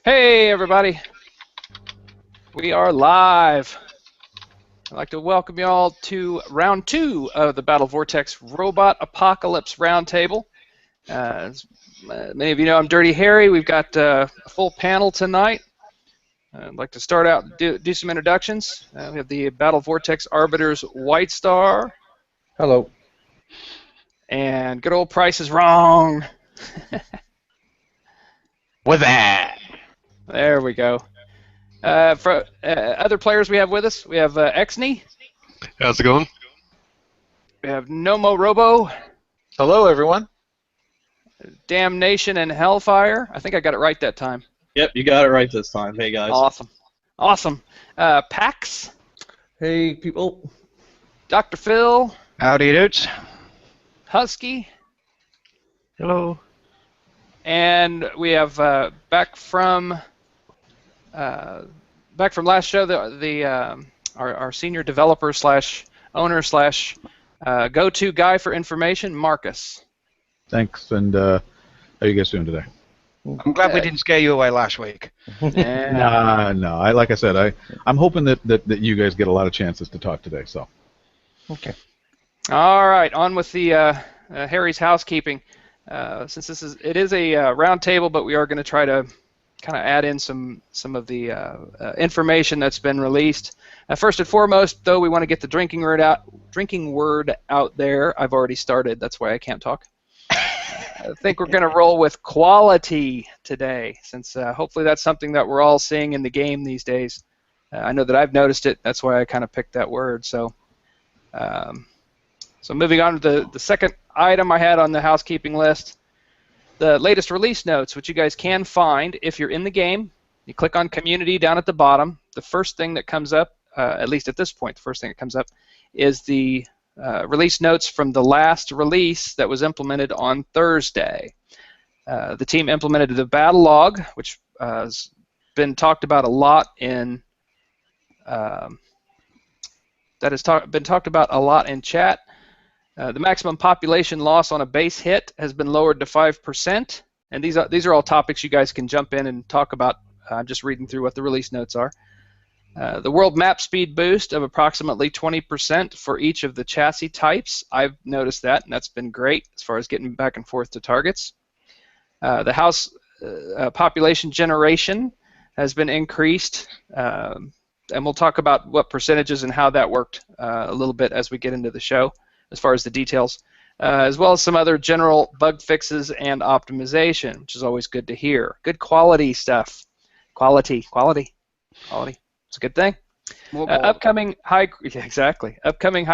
Hey everybody, we are live. I'd like to welcome you all to round 2 of the Battle Vortex Robot Apocalypse Roundtable. As many of you know, I'm Dirty Harry. We've got a full panel tonight. I'd like to start out and do some introductions. We have the Battle Vortex Arbiters White Star. Hello. And good old Price is Wrong. With that. There we go. For other players we have with us, we have Exney. How's it going? We have Nomo Robo. Hello, everyone. Damnation and Hellfire. I think I got it right that time. Yep, you got it right this time. Hey, guys. Awesome. Pax. Hey, people. Dr. Phil. Howdy, dudes. Husky. Hello. And we have back from last show our senior developer / owner / go-to guy for information, Marcus. Thanks, and how are you guys doing today? I'm glad we didn't scare you away last week. Yeah. No. Like I said, I'm hoping that you guys get a lot of chances to talk today. So. Okay. All right, on with the Harry's housekeeping. Since it is a round table, but we are going to try to kind of add in some of the information that's been released. First and foremost, though, we want to get the drinking word out there. I've already started. That's why I can't talk. I think we're going to roll with quality today, since hopefully that's something that we're all seeing in the game these days. I know that I've noticed it. That's why I kind of picked that word. So moving on to the second item I had on the housekeeping list, the latest release notes, which you guys can find if you're in the game. You click on Community down at the bottom. The first thing that comes up, at least at this point, the first thing that comes up is the release notes from the last release that was implemented on Thursday. The team implemented the battle log, which has been talked about a lot in been talked about a lot in chat. The maximum population loss on a base hit has been lowered to 5%, and these are all topics you guys can jump in and talk about. I'm just reading through what the release notes are. The world map speed boost of approximately 20% for each of the chassis types. I've noticed that, and that's been great as far as getting back and forth to targets. The house population generation has been increased, and we'll talk about what percentages and how that worked a little bit as we get into the show, as far as the details, as well as some other general bug fixes and optimization, which is always good to hear. Good quality stuff. Quality. It's a good thing. Upcoming high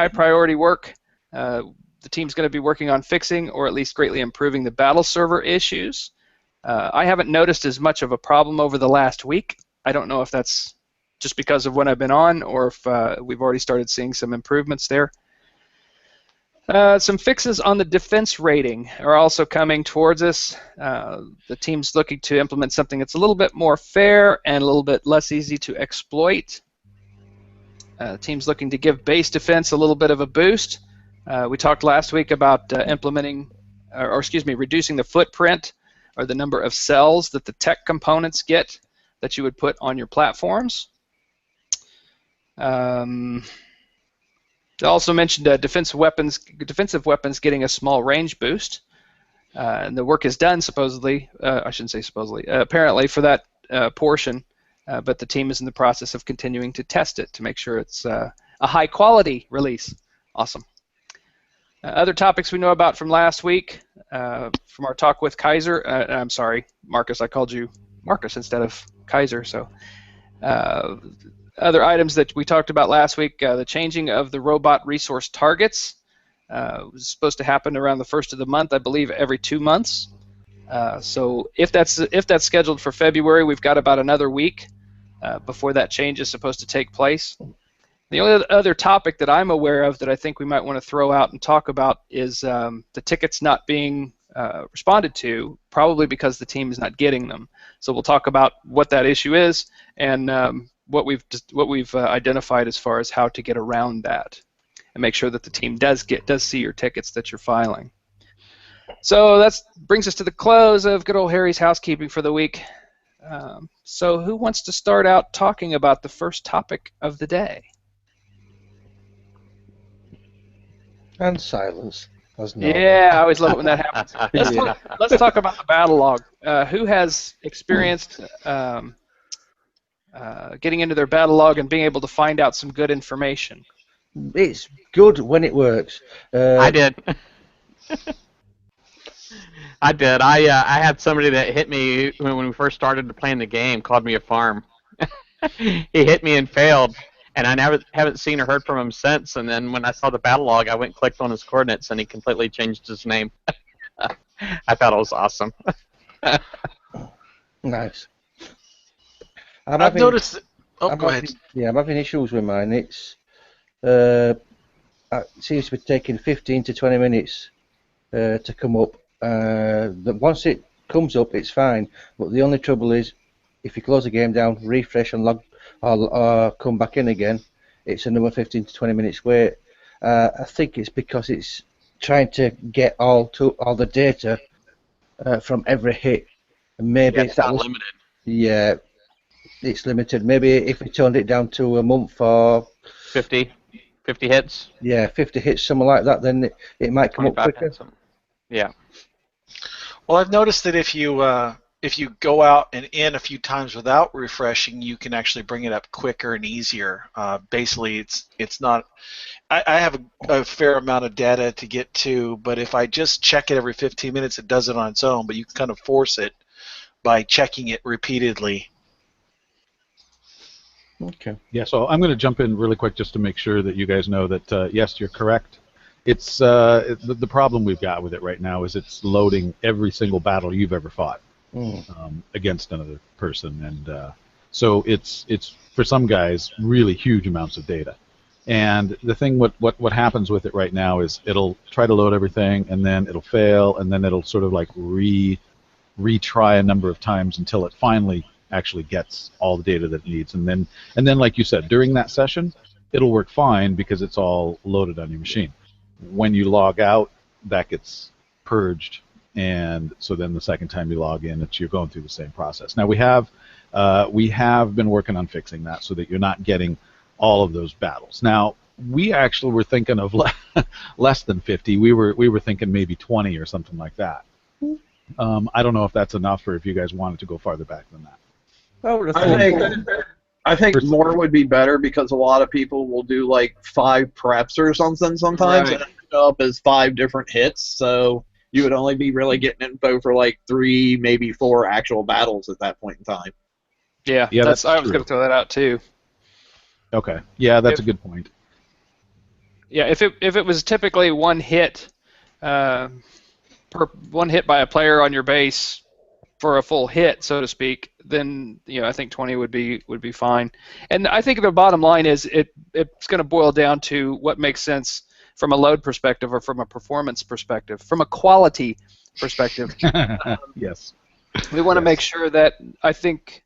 priority work. The team's going to be working on fixing or at least greatly improving the battle server issues. I haven't noticed as much of a problem over the last week. I don't know if that's just because of when I've been on or if we've already started seeing some improvements there. Some fixes on the defense rating are also coming towards us. The team's looking to implement something that's a little bit more fair and a little bit less easy to exploit. The team's looking to give base defense a little bit of a boost. We talked last week about reducing the footprint or the number of cells that the tech components get that you would put on your platforms. They also mentioned defensive weapons getting a small range boost, and the work is done supposedly. I shouldn't say supposedly. Apparently for that portion, but the team is in the process of continuing to test it to make sure it's a high-quality release. Awesome. Other topics we know about from last week, from our talk with Kaiser. I'm sorry, Marcus. I called you Marcus instead of Kaiser. So. Other items that we talked about last week, the changing of the robot resource targets was supposed to happen around the first of the month, I believe, every 2 months. So if that's scheduled for February, we've got about another week before that change is supposed to take place. The only other topic that I'm aware of that I think we might want to throw out and talk about is the tickets not being responded to, probably because the team is not getting them. So we'll talk about what that issue is and what we've identified as far as how to get around that and make sure that the team does see your tickets that you're filing. So that brings us to the close of good old Harry's housekeeping for the week. So who wants to start out talking about the first topic of the day? And silence. As Yeah, I always love it when that happens. Let's talk about the battle log. Who has experienced getting into their battle log and being able to find out some good information? It's good when it works. I did. I did. I had somebody that hit me when we first started playing the game, called me a farm. He hit me and failed, and I haven't seen or heard from him since. And then when I saw the battle log, I went and clicked on his coordinates, and he completely changed his name. I thought it was awesome. Nice. I've noticed. Oh, go ahead. Yeah, I'm having issues with mine. It seems to be taking 15 to 20 minutes to come up. Once it comes up, it's fine. But the only trouble is, if you close the game down, refresh and log, or come back in again, it's another 15 to 20 minutes wait. I think it's because it's trying to get all the data from every hit. And maybe it's not limited. Yeah, it's limited. Maybe if we turned it down to a month or 50 hits. Yeah, 50 hits, something like that. Then it might come up quicker. Yeah. Well, I've noticed that if you go out and in a few times without refreshing, you can actually bring it up quicker and easier. Basically, it's not. I have a fair amount of data to get to, but if I just check it every 15 minutes, it does it on its own. But you can kind of force it by checking it repeatedly. Okay. Yeah, so I'm going to jump in really quick just to make sure that you guys know that, yes, you're correct. It's the problem we've got with it right now is it's loading every single battle you've ever fought against another person, and so it's for some guys really huge amounts of data. And the thing what happens with it right now is it'll try to load everything, and then it'll fail, and then it'll sort of like retry a number of times until it finally actually gets all the data that it needs, and then like you said, during that session it'll work fine because it's all loaded on your machine. When you log out, that gets purged, and so then the second time you log in, you're going through the same process. Now we have been working on fixing that so that you're not getting all of those battles. Now we actually were thinking of less than 50. We were thinking maybe 20 or something like that. I don't know if that's enough or if you guys wanted to go farther back than that. I think more would be better because a lot of people will do like 5 preps or something sometimes, and end up as 5 different hits. So you would only be really getting info for like 3, maybe 4 actual battles at that point in time. Yeah, I was going to throw that out too. Okay. Yeah, that's a good point. Yeah, if it was typically one hit by a player on your base for a full hit, so to speak, then I think 20 would be fine. And I think the bottom line is it's going to boil down to what makes sense from a load perspective or from a performance perspective, from a quality perspective. Yes. We want to make sure that I think.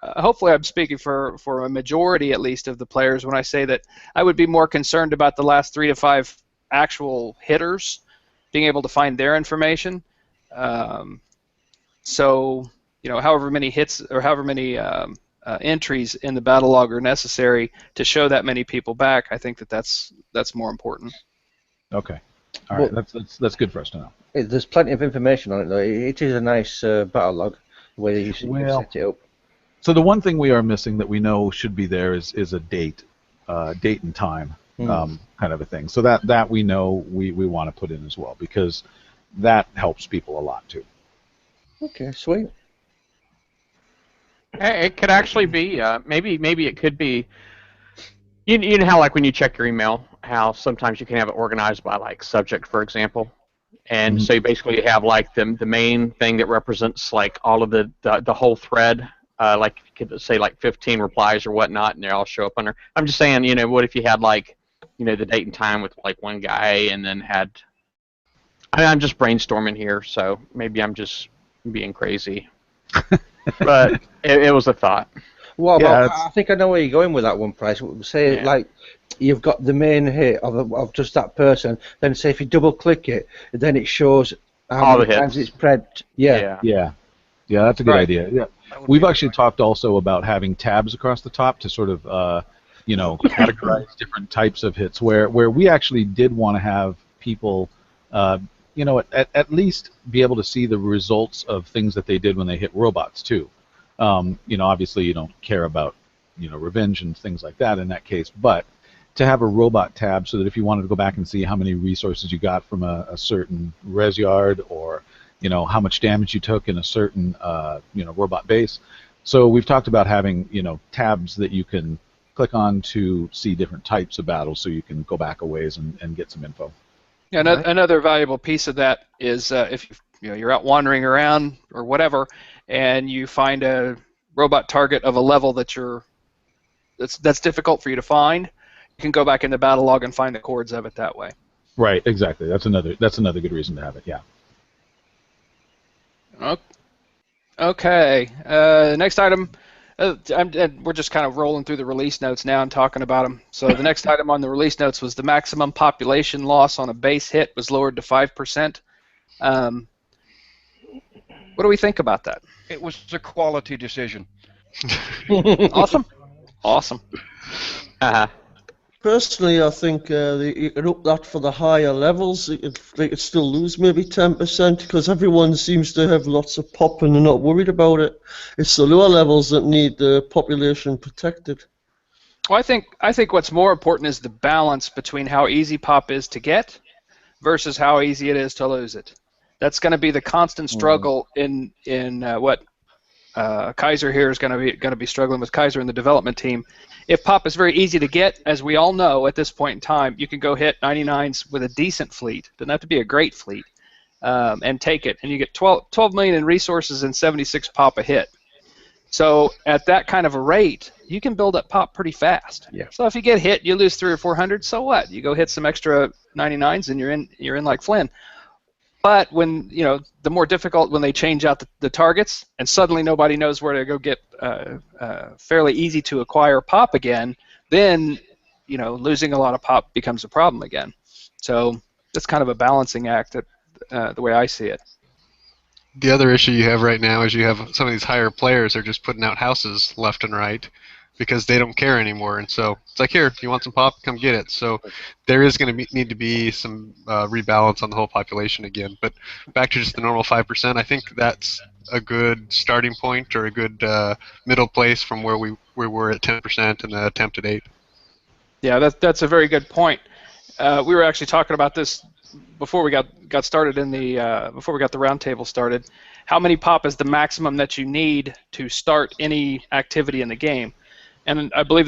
Hopefully I'm speaking for a majority, at least, of the players when I say that I would be more concerned about the last 3 to 5 actual hitters being able to find their information. So, however many hits or however many entries in the battle log are necessary to show that many people back, I think that's more important. Okay. All right. That's good for us to know. There's plenty of information on it, though. It is a nice battle log, the way you set it up. So the one thing we are missing that we know should be there is a date and time kind of a thing. So that we know we want to put in as well because that helps people a lot too. Okay, sweet. It could actually be maybe it could be. You know how like when you check your email, how sometimes you can have it organized by like subject, for example. And so you basically have like the main thing that represents like all of the whole thread. Like you could say like 15 replies or whatnot, and they all show up under. I'm just saying, what if you had like, the date and time with like one guy, and then had. I'm just brainstorming here, so maybe I'm just being crazy, but it was a thought. Well, I think I know where you're going with that one, Price. Say like you've got the main hit of just that person. Then say if you double click it, then it shows how many times it's prepped. Yeah. Yeah, that's a good Right. idea. Yeah, That would we've be a good actually point. talked also about having tabs across the top to sort of, categorize different types of hits. Where we actually did want to have people, uh, at least be able to see the results of things that they did when they hit robots too. Obviously you don't care about, revenge and things like that in that case, but to have a robot tab so that if you wanted to go back and see how many resources you got from a certain res yard, or how much damage you took in a certain robot base. So we've talked about having tabs that you can click on to see different types of battles, so you can go back a ways and get some info. Yeah, Right. another valuable piece of that is if you're out wandering around or whatever, and you find a robot target of a level that's difficult for you to find, you can go back in the battle log and find the chords of it that way. Right, exactly. That's another good reason to have it. Yeah. Okay. Next item. We're just kind of rolling through the release notes now and talking about them. So the next item on the release notes was the maximum population loss on a base hit was lowered to 5%. What do we think about that? It was a quality decision. Awesome. Awesome. Uh-huh. Personally, I think you could up that for the higher levels. They could still lose maybe 10% because everyone seems to have lots of pop and they're not worried about it. It's the lower levels that need the population protected. Well, I think what's more important is the balance between how easy pop is to get versus how easy it is to lose it. That's going to be the constant struggle in what Kaiser here is going to be struggling with. Kaiser and the development team. If pop is very easy to get, as we all know at this point in time, you can go hit 99s with a decent fleet. Doesn't have to be a great fleet, and take it, and you get 12 million in resources and 76 pop a hit. So at that kind of a rate, you can build up pop pretty fast. Yeah. So if you get hit, you lose 300 or 400. So what? You go hit some extra 99s, and you're in like Flynn. But when the more difficult, when they change out the targets, and suddenly nobody knows where to go get fairly easy to acquire pop again, then losing a lot of pop becomes a problem again. So it's kind of a balancing act, the way I see it. The other issue you have right now is you have some of these higher players are just putting out houses left and right because they don't care anymore, and so it's like, here, you want some pop, come get it. So there is going to need to be some rebalance on the whole population again. But back to just the normal 5%, I think that's a good starting point, or a good middle place from where we were at 10% and the attempted 8. Yeah, that's a very good point. We were actually talking about this before we got started before we got the roundtable started. How many pop is the maximum that you need to start any activity in the game? And I believe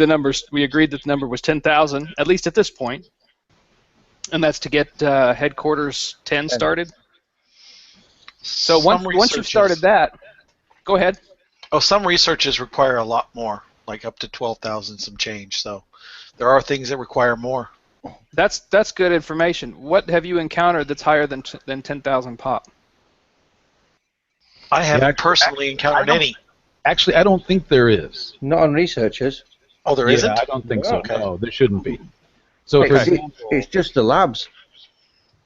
we agreed that the number was 10,000, at least at this point. And that's to get headquarters 10 started. So once you've started that, go ahead. Oh, some researches require a lot more, like up to 12,000 some change. So there are things that require more. That's good information. What have you encountered that's higher than 10,000 pop? I haven't personally encountered any. Actually, I don't think there is. Not on researchers. Oh, there Yeah, isn't? I don't think so. Okay. No, there shouldn't be. So, for example, It's just the labs.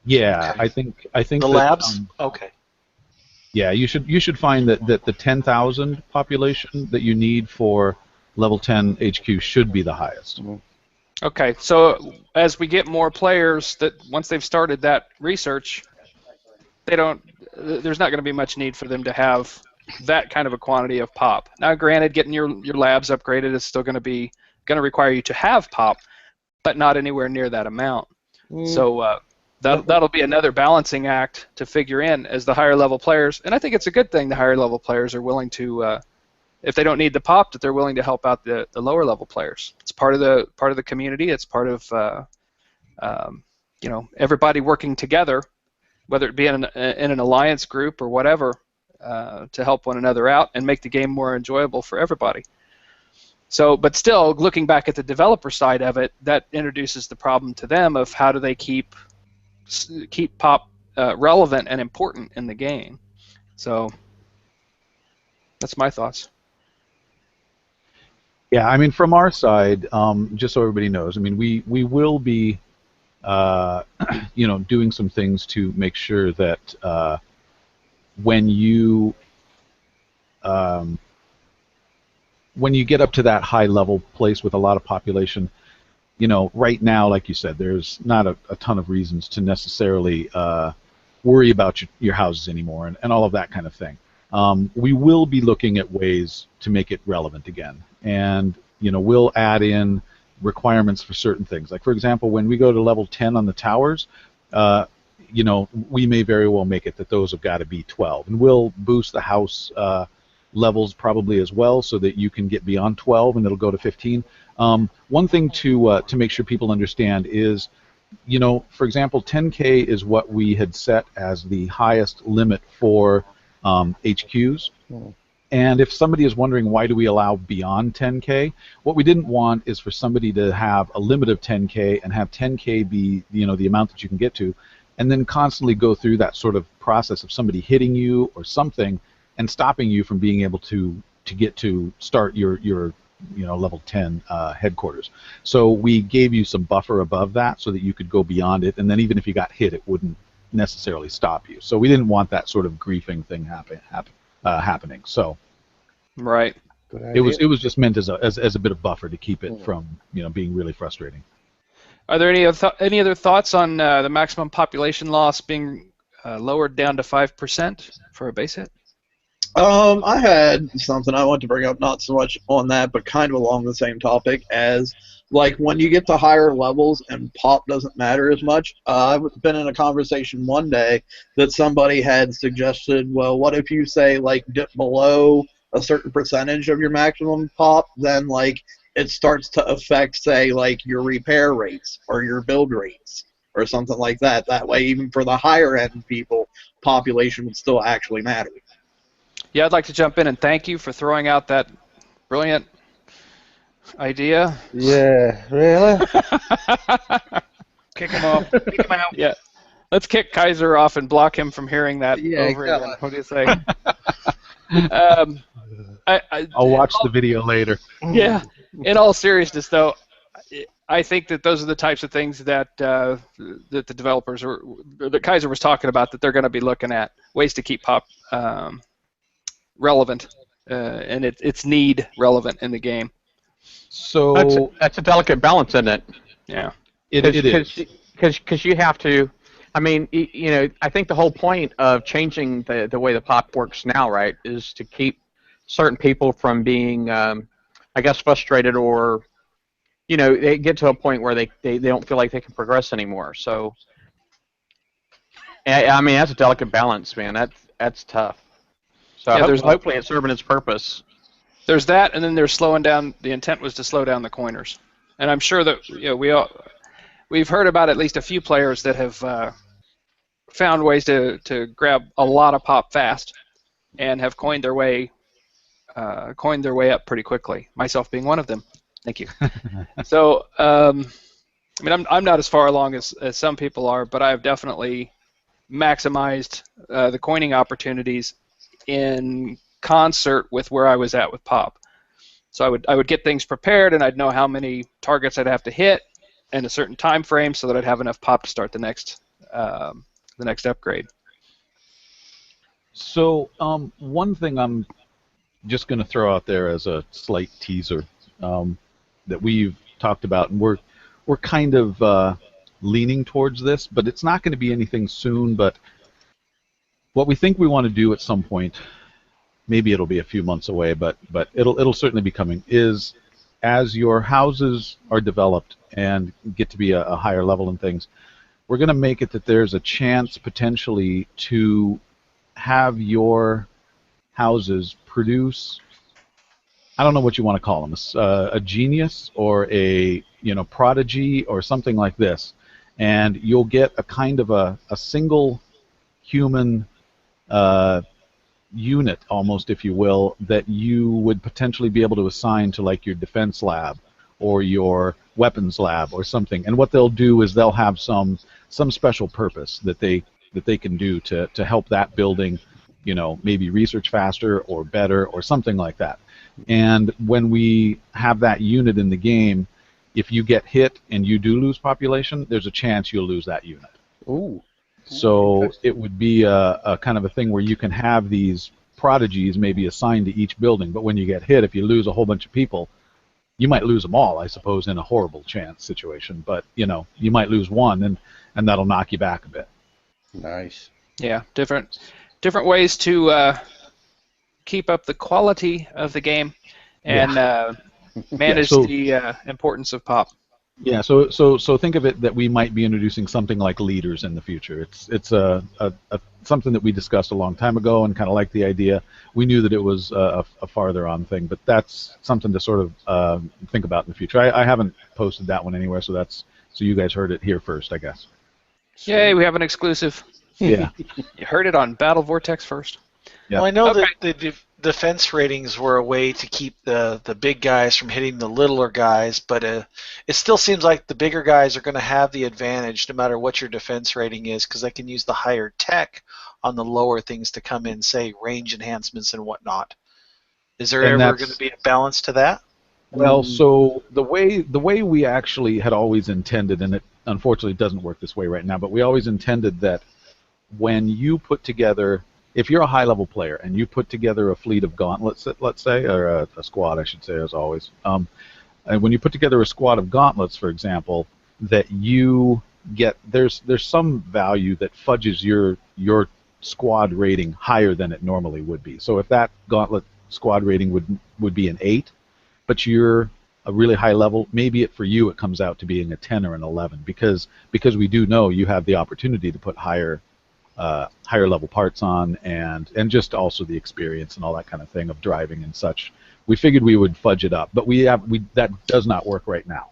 yeah, Okay. I think The that, labs? Okay. yeah, you should find that the 10,000 population that you need for level 10 HQ should be the highest. Okay, so as we get more players, that once they've started that research, there's not going to be much need for them to have that kind of a quantity of pop. Now, granted, getting your labs upgraded is still going to require you to have pop, but not anywhere near that amount. So that'll be another balancing act to figure in as the higher level players. And I think it's a good thing the higher level players are willing to, if they don't need the pop, that they're willing to help out the lower level players. It's part of the community. It's part of everybody working together, whether it be in an alliance group or whatever, to help one another out and make the game more enjoyable for everybody. So, but still, looking back at the developer side of it, that introduces the problem to them of how do they keep pop relevant and important in the game. So that's my thoughts. Yeah, I mean, from our side, just so everybody knows, I mean, we will be, doing some things to make sure that when you when you get up to that high level place with a lot of population, right now, like you said, there's not a ton of reasons to necessarily worry about your houses anymore and all of that kind of thing. We will be looking at ways to make it relevant again, and we'll add in requirements for certain things. Like, for example, when we go to level 10 on the towers, we may very well make it that those have got to be 12, and we'll boost the house levels probably as well, so that you can get beyond 12 and it'll go to 15. One thing to make sure people understand is, for example, 10K is what we had set as the highest limit for HQs. And if somebody is wondering why do we allow beyond 10K, what we didn't want is for somebody to have a limit of 10K and have 10K be the amount that you can get to, and then constantly go through that sort of process of somebody hitting you or something and stopping you from being able to get to start your level 10 headquarters. So we gave you some buffer above that so that you could go beyond it, and then even if you got hit, it wouldn't necessarily stop you. So we didn't want that sort of griefing thing happening. So right, it was just meant as a bit of buffer to keep it from being really frustrating. Are there any other thoughts on the maximum population loss being lowered down to 5% for a base hit? I had something I want to bring up, not so much on that, but kind of along the same topic as, like, when you get to higher levels and pop doesn't matter as much. I've been in a conversation one day that somebody had suggested, well, what if you say, like, dip below a certain percentage of your maximum pop, then, like, it starts to affect, say, like, your repair rates or your build rates or something like that. That way, even for the higher end people, population would still actually matter. Yeah, I'd like to jump in and thank you for throwing out that brilliant idea. Yeah, really? Kick him off. Kick him out. Yeah. Let's kick Kaiser off and block him from hearing that over exactly. again. What do you say? I'll watch the video later. Yeah. In all seriousness, though, I think that those are the types of things that that the developers that Kaiser was talking about, that they're going to be looking at, ways to keep pop relevant and its need relevant in the game. So that's a delicate balance, isn't it? Yeah, it is. Because you have to, I mean, I think the whole point of changing the way the pop works now, right, is to keep certain people from being, I guess, frustrated, or, they get to a point where they don't feel like they can progress anymore. So, I mean, that's a delicate balance, man. That's tough. So yeah, hopefully it's serving its purpose. There's that, and then there's slowing down. The intent was to slow down the coiners, and I'm sure that we've heard about at least a few players that have found ways to grab a lot of pop fast, and have coined their way up pretty quickly. Myself being one of them. Thank you. So, I mean, I'm not as far along as some people are, but I've definitely maximized the coining opportunities in concert with where I was at with pop. So I would get things prepared, and I'd know how many targets I'd have to hit in a certain time frame, so that I'd have enough pop to start the next upgrade. So one thing I'm just going to throw out there as a slight teaser that we've talked about, and we're kind of leaning towards this, but it's not going to be anything soon. But what we think we want to do at some point, maybe it'll be a few months away, but it'll certainly be coming, is as your houses are developed and get to be a higher level and things, we're going to make it that there's a chance potentially to have your houses produce, I don't know what you want to call them, a genius or a prodigy or something like this, and you'll get a kind of a single human unit, almost, if you will, that you would potentially be able to assign to, like, your defense lab or your weapons lab or something. And what they'll do is they'll have some special purpose that they can do to help that building, maybe research faster or better or something like that. And when we have that unit in the game, if you get hit and you do lose population, there's a chance you'll lose that unit. Ooh. So it would be a kind of a thing where you can have these prodigies may be assigned to each building, but when you get hit, if you lose a whole bunch of people, you might lose them all, I suppose, in a horrible chance situation. But you might lose one, and that'll knock you back a bit. Nice. Yeah, different ways to keep up the quality of the game and manage the importance of pop. Yeah, so think of it that we might be introducing something like leaders in the future. It's something that we discussed a long time ago and kind of like the idea. We knew that it was a farther on thing, but that's something to sort of think about in the future. I haven't posted that one anywhere, so you guys heard it here first, I guess. Yay, we have an exclusive. Yeah. You heard it on Battle Vortex first. Yep. Well, I know that the defense ratings were a way to keep the big guys from hitting the littler guys, but it still seems like the bigger guys are going to have the advantage no matter what your defense rating is, because they can use the higher tech on the lower things to come in, say range enhancements and whatnot. Is there ever going to be a balance to that? Well, so the way we actually had always intended, and it unfortunately doesn't work this way right now, but we always intended that when you put together, if you're a high-level player and you put together a fleet of gauntlets, let's say, or a squad, I should say, as always, and when you put together a squad of gauntlets, for example, that you get, there's some value that fudges your squad rating higher than it normally would be. So if that gauntlet squad rating would be an 8, but you're a really high level, maybe for you it comes out to being a 10 or an 11, because we do know you have the opportunity to put higher level parts on, and just also the experience and all that kind of thing of driving and such. We figured we would fudge it up, but that does not work right now.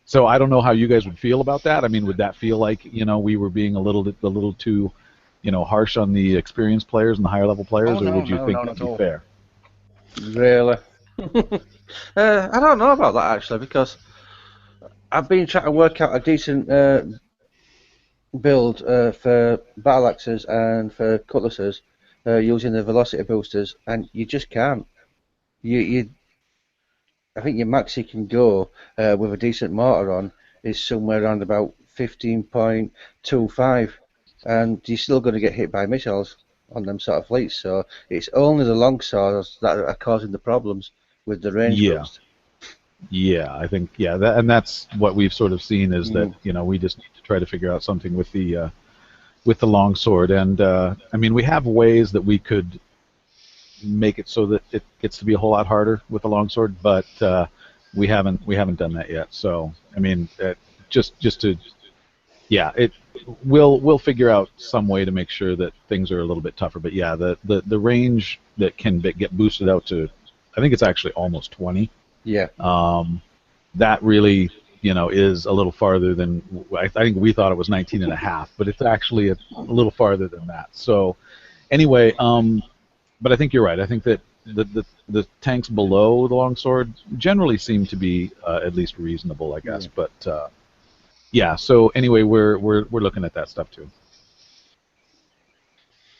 So I don't know how you guys would feel about that. I mean, would that feel like we were being a little too harsh on the experienced players and the higher level players, or would you think that'd be fair? Really? I don't know about that actually, because I've been trying to work out a decent build for battle axes and for cutlasses using the velocity boosters, and you just can't. I think your max you can go with a decent mortar on is somewhere around about 15.25, and you're still going to get hit by missiles on them sort of fleets. So it's only the longswords that are causing the problems with the range boost. Yeah, I think and that's what we've sort of seen is that we just need to try to figure out something with the longsword, and I mean we have ways that we could make it so that it gets to be a whole lot harder with the longsword, but we haven't done that yet. So I mean we'll figure out some way to make sure that things are a little bit tougher. But yeah, the range that can get boosted out to, I think it's actually almost 20. Yeah. That really, is a little farther than, I think we thought it was 19.5, but it's actually a little farther than that. So anyway, but I think you're right. I think that the tanks below the longsword generally seem to be at least reasonable, I guess. Yeah. But yeah. So anyway, we're looking at that stuff too.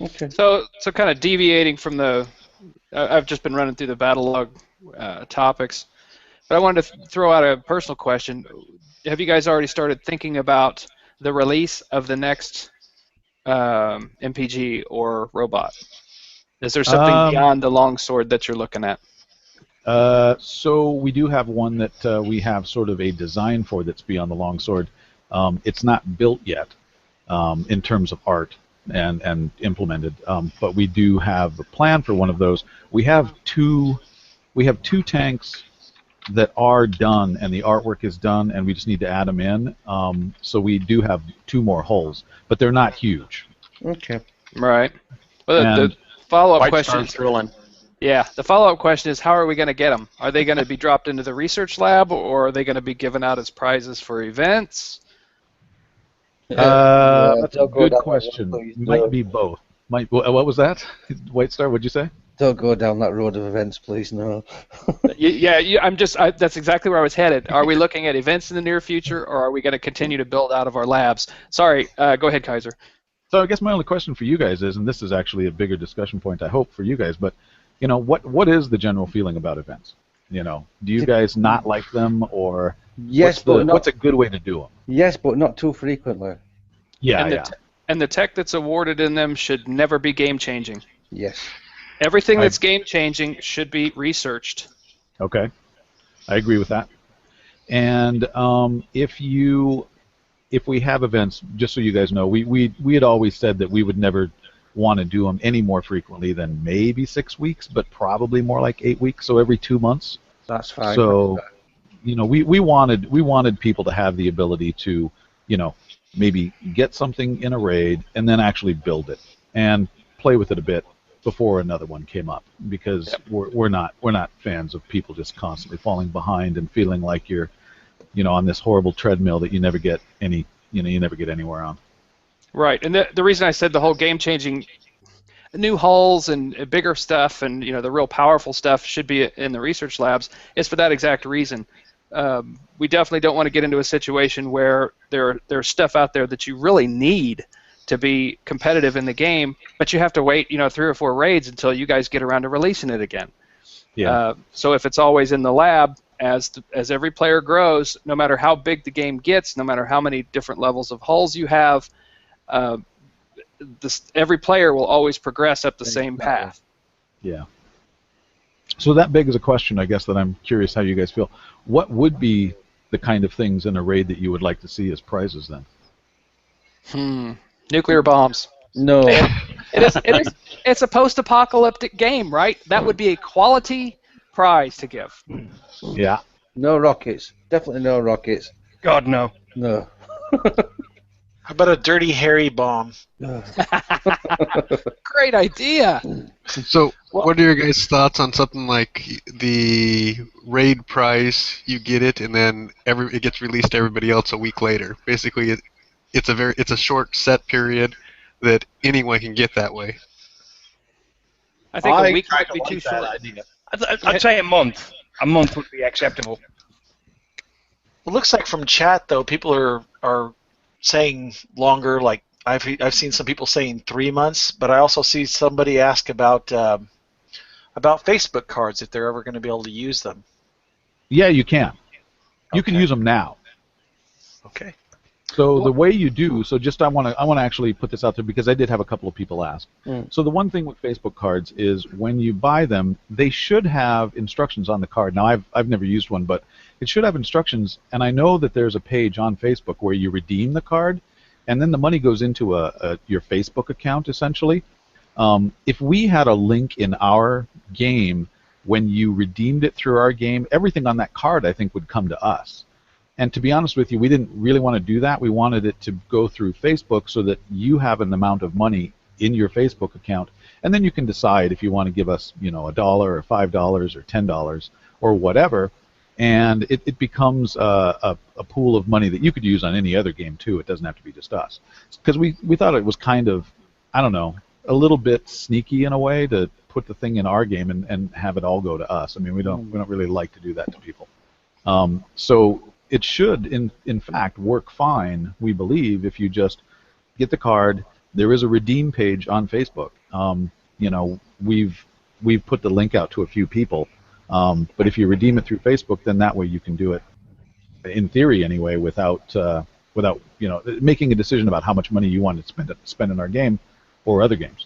Okay. So kind of deviating from the, I've just been running through the battle log topics, but I wanted to throw out a personal question. Have you guys already started thinking about the release of the next MPG or robot? Is there something beyond the longsword that you're looking at? So we do have one that we have sort of a design for that's beyond the longsword. It's not built yet in terms of art and implemented, but we do have a plan for one of those. We have two tanks that are done, and the artwork is done, and we just need to add them in. So we do have 2 more hulls, but they're not huge. Okay. Right. Well, the follow-up question is, drilling. Yeah, the follow-up question is, how are we going to get them? Are they going to be dropped into the research lab, or are they going to be given out as prizes for events? That's a good question. Might be both. What was that? White Star, what'd you say? Don't go down that road of events, please. No. That's exactly where I was headed. Are we looking at events in the near future, or are we going to continue to build out of our labs? Sorry, go ahead, Kaiser. So I guess my only question for you guys is, and this is actually a bigger discussion point, I hope, for you guys, but what is the general feeling about events? Do you guys not like them, or yes, what's a good way to do them? Yes, but not too frequently. Yeah, and the tech that's awarded in them should never be game-changing. Yes. Everything that's game-changing should be researched. Okay, I agree with that. And if we have events, just so you guys know, we had always said that we would never want to do them any more frequently than maybe 6 weeks, but probably more like 8 weeks, so every 2 months. That's fine. So, we wanted people to have the ability to, maybe get something in a raid and then actually build it and play with it a bit before another one came up, because we're not fans of people just constantly falling behind and feeling like you're, on this horrible treadmill that you never get anywhere on. Right, and the reason I said the whole game-changing new hulls and bigger stuff and the real powerful stuff should be in the research labs is for that exact reason. We definitely don't want to get into a situation where there's stuff out there that you really need to be competitive in the game, but you have to wait 3 or 4 raids until you guys get around to releasing it again. Yeah. So if it's always in the lab, as every player grows, no matter how big the game gets, no matter how many different levels of hulls you have, every player will always progress up the same path. Yeah. So that begs a question, I guess, that I'm curious how you guys feel. What would be the kind of things in a raid that you would like to see as prizes then? Nuclear bombs. No. It's a post-apocalyptic game, right? That would be a quality prize to give. Yeah. No rockets. Definitely no rockets. God, no. No. How about a Dirty Harry bomb? Great idea. So, what are your guys' thoughts on something like the raid prize? You get it, and then it gets released to everybody else a week later. Basically, it's a short set period that anyone can get that way. I think a week might be too short. I'd say a month. A month would be acceptable. It looks like from chat though, people are saying longer. Like I've seen some people saying 3 months, but I also see somebody ask about Facebook cards, if they're ever going to be able to use them. Yeah, you can. You can use them now. Okay. So the way you do, I want to actually put this out there because I did have a couple of people ask. So the one thing with Facebook cards is when you buy them, they should have instructions on the card. Now I've never used one, but it should have instructions, and I know that there's a page on Facebook where you redeem the card, and then the money goes into your Facebook account essentially. If we had a link in our game when you redeemed it through our game, everything on that card I think would come to us. And to be honest with you, we didn't really want to do that. We wanted it to go through Facebook so that you have an amount of money in your Facebook account, and then you can decide if you want to give us, $1 or $5 or $10 or whatever, and it becomes a pool of money that you could use on any other game too. It doesn't have to be just us, because we thought it was kind of, I don't know, a little bit sneaky in a way to put the thing in our game and have it all go to us. I mean, we don't really like to do that to people. So it should, in fact, work fine, we believe, if you just get the card. There is a redeem page on Facebook. We've put the link out to a few people, but if you redeem it through Facebook, then that way you can do it, in theory anyway, without making a decision about how much money you want to spend in our game or other games.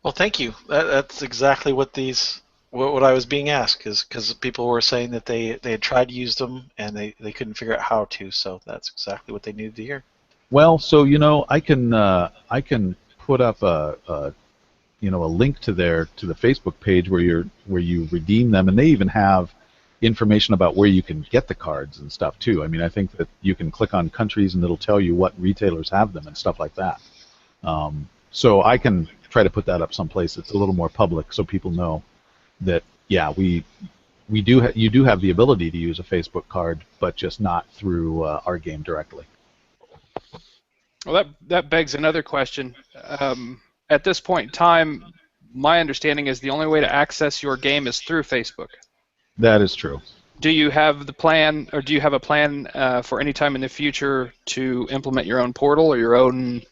Well, thank you. That's exactly what I was being asked, is because people were saying that they had tried to use them and they couldn't figure out how to. So that's exactly what they needed to hear. Well, so I can put up a link to the Facebook page where you redeem them, and they even have information about where you can get the cards and stuff too. I mean, I think that you can click on countries and it'll tell you what retailers have them and stuff like that. So I can try to put that up someplace that's a little more public so people know that, yeah, you do have the ability to use a Facebook card, but just not through our game directly. Well, that begs another question. At this point in time, my understanding is the only way to access your game is through Facebook. That is true. Do you have the plan, or do you have a plan for any time in the future to implement your own portal or your own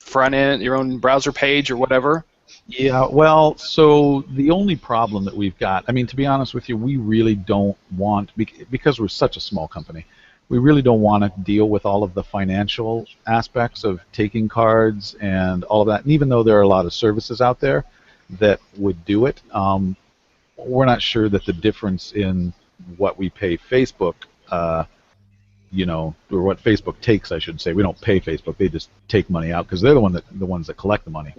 front end, your own browser page or whatever? Yeah, well, so the only problem that we've got, I mean, to be honest with you, we really don't want, because we're such a small company, we really don't want to deal with all of the financial aspects of taking cards and all of that. And even though there are a lot of services out there that would do it, we're not sure that the difference in what we pay Facebook, or what Facebook takes, I should say. We don't pay Facebook; they just take money out because they're the ones that collect the money.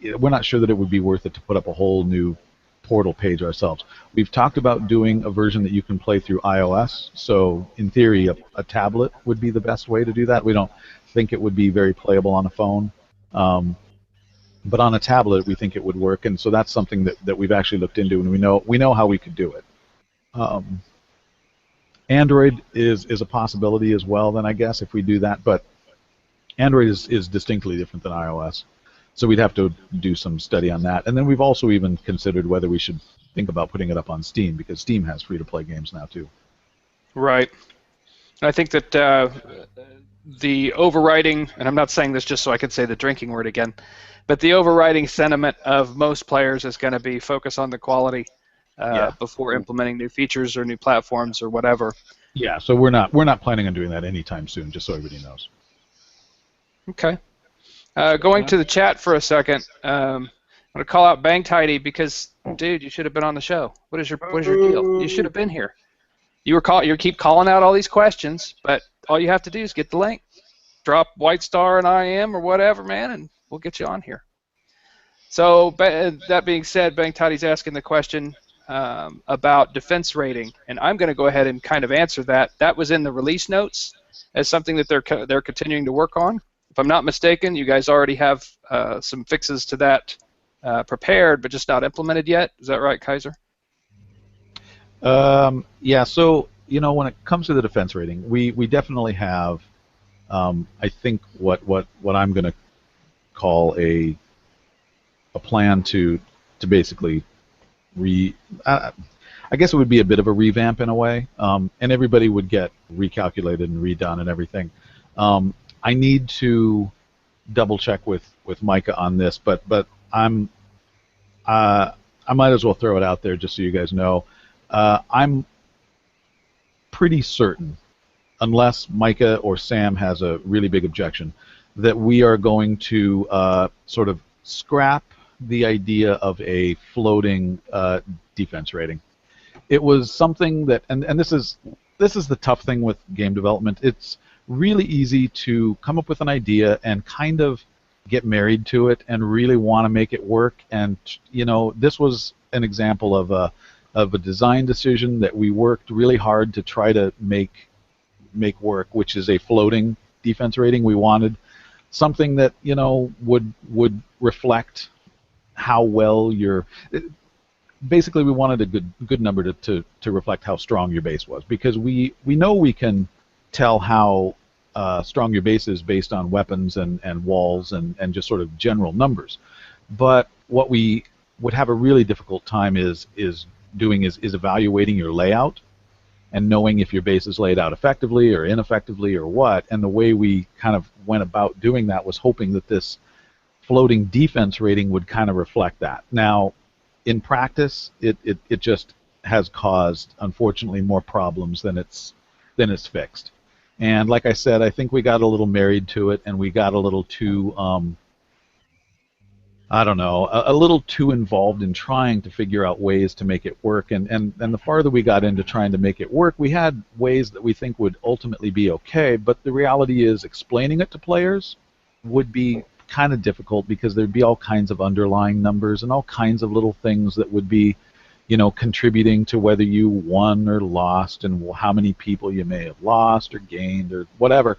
We're not sure that it would be worth it to put up a whole new portal page ourselves. We've talked about doing a version that you can play through iOS. So in theory, a tablet would be the best way to do that. We don't think it would be very playable on a phone. But on a tablet, we think it would work, and so that's something that we've actually looked into, and we know how we could do it. Android is a possibility as well, then I guess, if we do that, but Android is distinctly different than iOS, so we'd have to do some study on that. And then we've also even considered whether we should think about putting it up on Steam, because Steam has free-to-play games now too. Right. I think that the overriding, and I'm not saying this just so I can say the drinking word again, but the overriding sentiment of most players is going to be focus on the quality before implementing new features or new platforms or whatever. Yeah, so we're not planning on doing that anytime soon, just so everybody knows. Okay. Going to the chat for a second, I'm going to call out Bang Tidy because, dude, you should have been on the show. What is your deal? You should have been here. You keep calling out all these questions, but all you have to do is get the link. Drop White Star and IM or whatever, man, and we'll get you on here. So that being said, Bang Tidy's asking the question about defense rating, and I'm going to go ahead and kind of answer that. That was in the release notes as something that they're continuing to work on. If I'm not mistaken, you guys already have some fixes to that prepared, but just not implemented yet. Is that right, Kaiser? Yeah. So when it comes to the defense rating, we definitely have. I think what I'm going to call a plan to basically I guess it would be a bit of a revamp in a way, and everybody would get recalculated and redone and everything. I need to double check with Micah on this, but I might as well throw it out there just so you guys know. I'm pretty certain, unless Micah or Sam has a really big objection, that we are going to sort of scrap the idea of a floating defense rating. It was something that, and this is the tough thing with game development. It's really easy to come up with an idea and kind of get married to it and really want to make it work. And this was an example of a design decision that we worked really hard to try to make work, which is a floating defense rating. We wanted something that would reflect how well basically we wanted a good number to reflect how strong your base was, because we know we can tell how strong your base is based on weapons and walls and just sort of general numbers. But what we would have a really difficult time is evaluating your layout and knowing if your base is laid out effectively or ineffectively or what. And the way we kind of went about doing that was hoping that this floating defense rating would kind of reflect that. Now, in practice, it just has caused, unfortunately, more problems than it's fixed. And like I said, I think we got a little married to it, and we got a little too, I don't know, a little too involved in trying to figure out ways to make it work. And the farther we got into trying to make it work, we had ways that we think would ultimately be okay, but the reality is explaining it to players would be kind of difficult, because there'd be all kinds of underlying numbers and all kinds of little things that would be, contributing to whether you won or lost and how many people you may have lost or gained or whatever.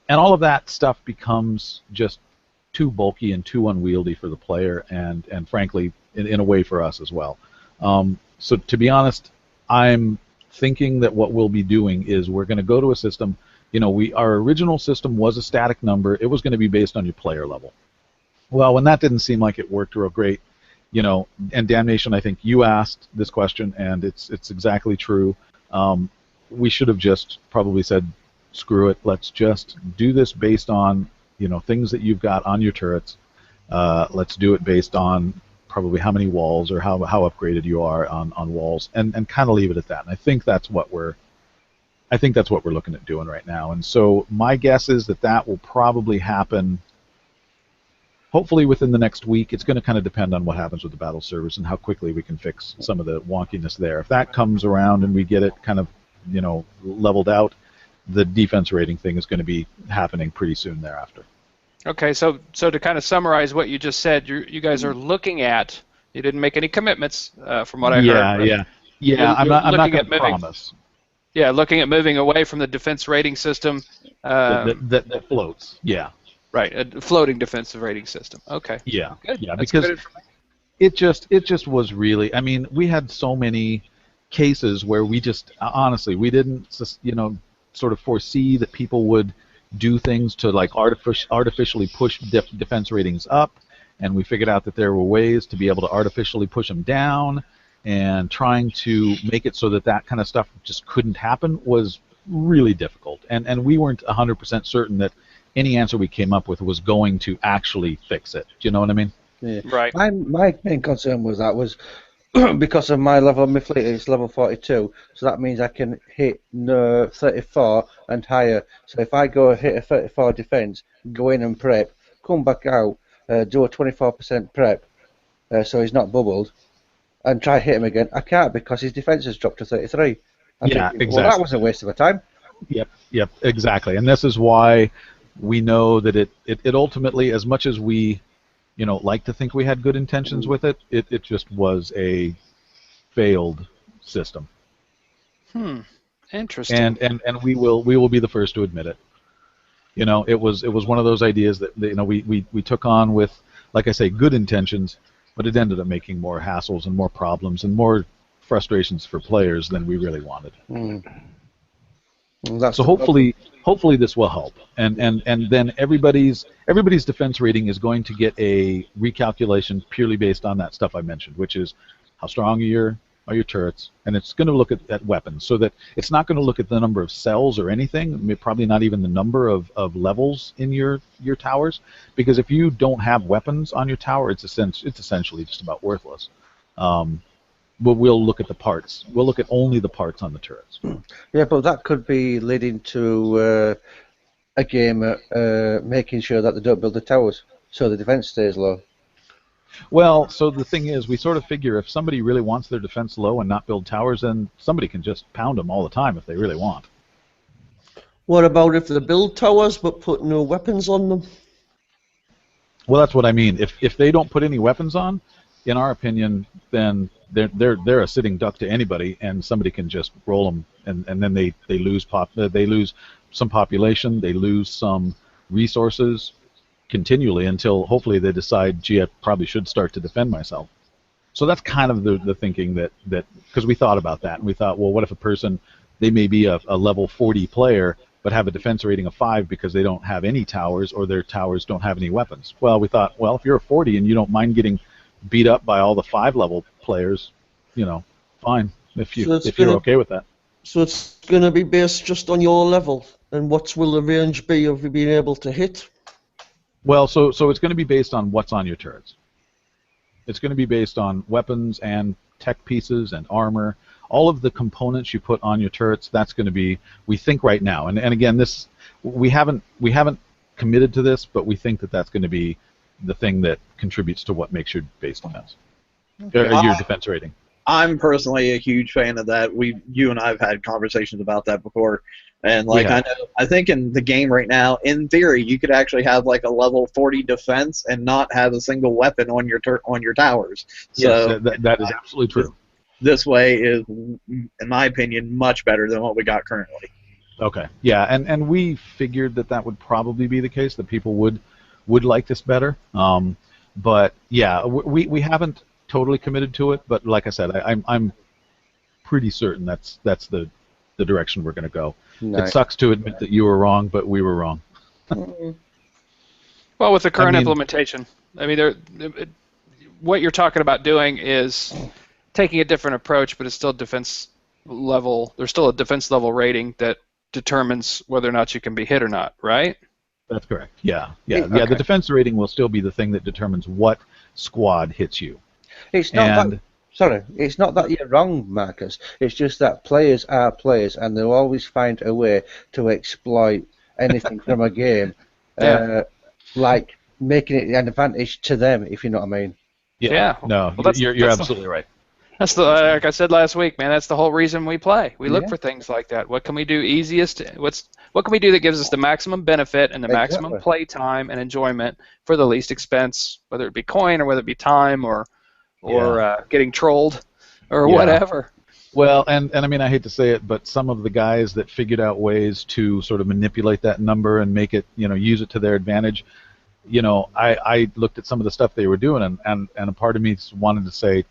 And all of that stuff becomes just too bulky and too unwieldy for the player and frankly, in a way for us as well. So to be honest, I'm thinking that what we'll be doing is we're going to go to a system. Our original system was a static number. It was going to be based on your player level. Well, when that didn't seem like it worked real great, and Damnation, I think you asked this question, and it's exactly true. We should have just probably said, screw it, let's just do this based on, things that you've got on your turrets. Let's do it based on probably how many walls or how upgraded you are on walls, and kind of leave it at that. And I think that's what we're I think that's what we're looking at doing right now. And so my guess is that that will probably happen hopefully within the next week. It's going to kind of depend on what happens with the battle servers and how quickly we can fix some of the wonkiness there. If that comes around and we get it kind of, leveled out, the defense rating thing is going to be happening pretty soon thereafter. Okay, so to kind of summarize what you just said, you guys are looking at. You didn't make any commitments, from what I heard. Yeah. I'm not going to promise. Yeah, looking at moving away from the defense rating system. That floats. Yeah. Right, a floating defensive rating system. Okay. Yeah. Good. Yeah, That's because good. it just was really. I mean, we had so many cases where we just honestly we didn't sort of foresee that people would do things to like artificially push defense ratings up, and we figured out that there were ways to be able to artificially push them down, and trying to make it so that that kind of stuff just couldn't happen was really difficult, and we weren't 100% certain that any answer we came up with was going to actually fix it. Do you know what I mean? Yeah. Right. My main concern was because of my level of my fleet is level 42, so that means I can hit 34 and higher. So if I go hit a 34 defense, go in and prep, come back out, do a 24% prep, so he's not bubbled, and try hit him again, I can't because his defense has dropped to 33. Exactly. Well, that was a waste of my time. Yep, exactly. And this is why we know that it ultimately, as much as we like to think we had good intentions with it, it just was a failed system. Interesting. And we will be the first to admit it. It was one of those ideas that we took on with, like I say, good intentions, but it ended up making more hassles and more problems and more frustrations for players than we really wanted. So hopefully this will help, and then everybody's defense rating is going to get a recalculation purely based on that stuff I mentioned, which is how strong are your turrets, and it's going to look at weapons, so that it's not going to look at the number of cells or anything, probably not even the number of levels in your towers, because if you don't have weapons on your tower, it's essentially just about worthless. But we'll look at the parts. We'll look at only the parts on the turrets. Yeah, but that could be leading to a game making sure that they don't build the towers, so the defense stays low. Well, so the thing is, we sort of figure if somebody really wants their defense low and not build towers, then somebody can just pound them all the time if they really want. What about if they build towers but put no weapons on them? Well, that's what I mean. If they don't put any weapons on, in our opinion, then they're a sitting duck to anybody, and somebody can just roll them, and then they lose some population, they lose some resources continually until hopefully they decide, gee, I probably should start to defend myself. So that's kind of the thinking that because we thought about that, and we thought, well, what if a person, they may be a level 40 player but have a defense rating of 5 because they don't have any towers or their towers don't have any weapons. Well, we thought, well, if you're a 40 and you don't mind getting beat up by all the 5 level players, fine, if you're okay with that. So it's going to be based just on your level, and what will the range be of you being able to hit? Well, so it's going to be based on what's on your turrets. It's going to be based on weapons and tech pieces and armor, all of the components you put on your turrets. That's going to be, we think right now, and again, we haven't committed to this, but we think that that's going to be the thing that contributes to what makes your base defense, or your defense rating. I'm personally a huge fan of that. You and I have had conversations about that before, and I think in the game right now, in theory, you could actually have like a level 40 defense and not have a single weapon on your towers. So yes, that is absolutely true. This way is, in my opinion, much better than what we got currently. Okay, yeah, and we figured that would probably be the case, that people would like this better. But yeah, we haven't totally committed to it, but like I said, I'm pretty certain that's the direction we're going to go. Nice. It sucks to admit that you were wrong, but we were wrong. Well, with the current implementation, I mean, what you're talking about doing is taking a different approach, but it's still defense level. There's still a defense level rating that determines whether or not you can be hit or not, right? That's correct. Yeah. Okay. The defense rating will still be the thing that determines what squad hits you. It's not Sorry, it's not that you're wrong, Marcus. It's just that players are players, and they'll always find a way to exploit anything from a game, like making it an advantage to them, if you know what I mean. Yeah. No, Well, you're absolutely right. That's like I said last week, man. That's the whole reason we play. We look Yeah. for things like that. What can we do easiest? What can we do that gives us the maximum benefit and the maximum play time and enjoyment for the least expense, whether it be coin or whether it be time or getting trolled or whatever. Well, and I mean, I hate to say it, but some of the guys that figured out ways to sort of manipulate that number and make it, use it to their advantage, I looked at some of the stuff they were doing, and a part of me wanted to say,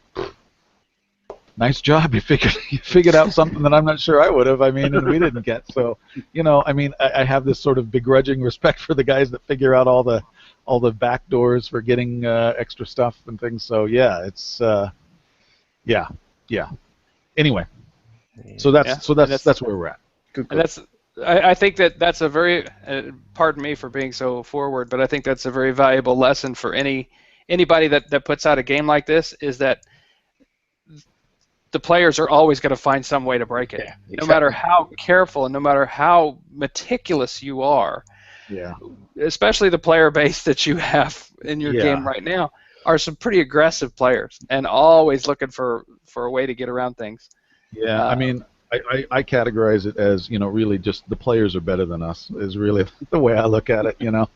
nice job, you figured out something that I'm not sure I would have. I mean, and we didn't get. So, I mean, I have this sort of begrudging respect for the guys that figure out all the back doors for getting extra stuff and things. So yeah, it's yeah. Anyway, so that's where we're at. And I think that's a very pardon me for being so forward, but I think that's a very valuable lesson for anybody that puts out a game like this, is that the players are always going to find some way to break it, no matter how careful and no matter how meticulous you are. Yeah. Especially the player base that you have in your game right now are some pretty aggressive players and always looking for a way to get around things. Yeah, I mean, I categorize it as, really just the players are better than us is really the way I look at it, And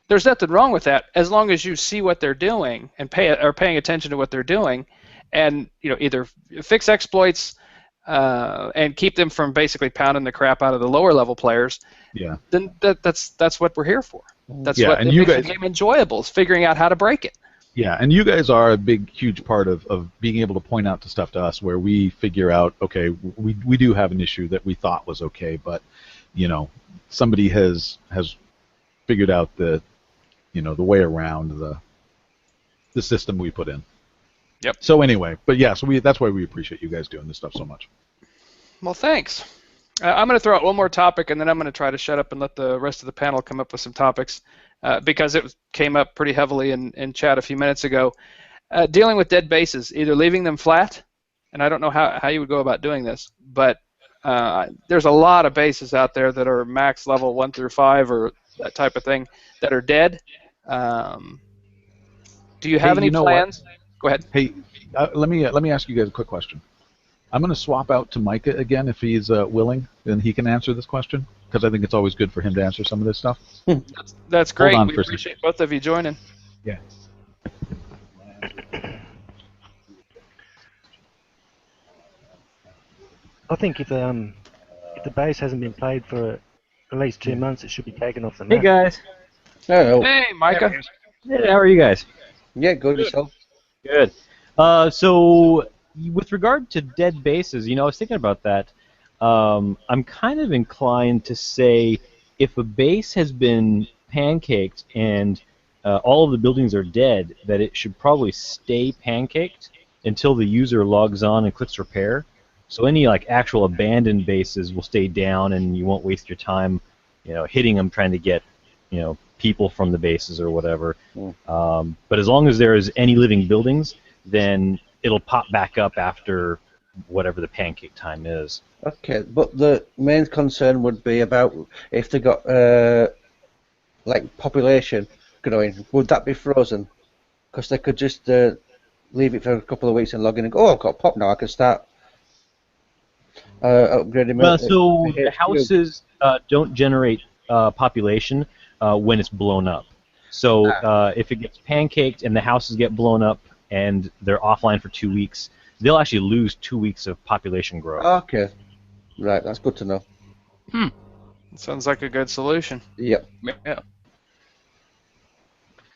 there's nothing wrong with that as long as you see what they're doing and paying attention to what they're doing, and either fix exploits and keep them from basically pounding the crap out of the lower level players. Yeah. Then that's what we're here for. That's what and makes the game enjoyable, is figuring out how to break it. Yeah, and you guys are a huge part of being able to point out stuff to us where we figure out, okay, we do have an issue that we thought was okay, but somebody has figured out the way around the system we put in. Yep. So anyway, but yeah, so that's why we appreciate you guys doing this stuff so much. Well, thanks. I'm going to throw out one more topic, and then I'm going to try to shut up and let the rest of the panel come up with some topics, because it came up pretty heavily in chat a few minutes ago. Dealing with dead bases, either leaving them flat, and I don't know how you would go about doing this, but there's a lot of bases out there that are max level 1 through 5 or that type of thing that are dead. Do you have any plans? Go ahead. Hey, let me ask you guys a quick question. I'm going to swap out to Micah again if he's willing, and he can answer this question, because I think it's always good for him to answer some of this stuff. That's great. We appreciate both of you joining. Yeah. I think if the base hasn't been played for at least 2 months, it should be taken off the map. Hey guys. Hello. Hey, Micah. Hey, how are you guys? Yeah, good yourself. Good. So with regard to dead bases, I was thinking about that. I'm kind of inclined to say if a base has been pancaked and all of the buildings are dead, that it should probably stay pancaked until the user logs on and clicks repair. So any actual abandoned bases will stay down, and you won't waste your time, hitting them trying to get, people from the bases or whatever. But as long as there is any living buildings, then it'll pop back up after whatever the pancake time is. Okay, but the main concern would be about if they got population growing, would that be frozen? Because they could just leave it for a couple of weeks and log in and go, oh, I've got pop now, I can start upgrading. Well, so the houses don't generate population when it's blown up. So if it gets pancaked and the houses get blown up and they're offline for 2 weeks, they'll actually lose 2 weeks of population growth. Okay. Right, that's good to know. Sounds like a good solution. Yep. Yeah.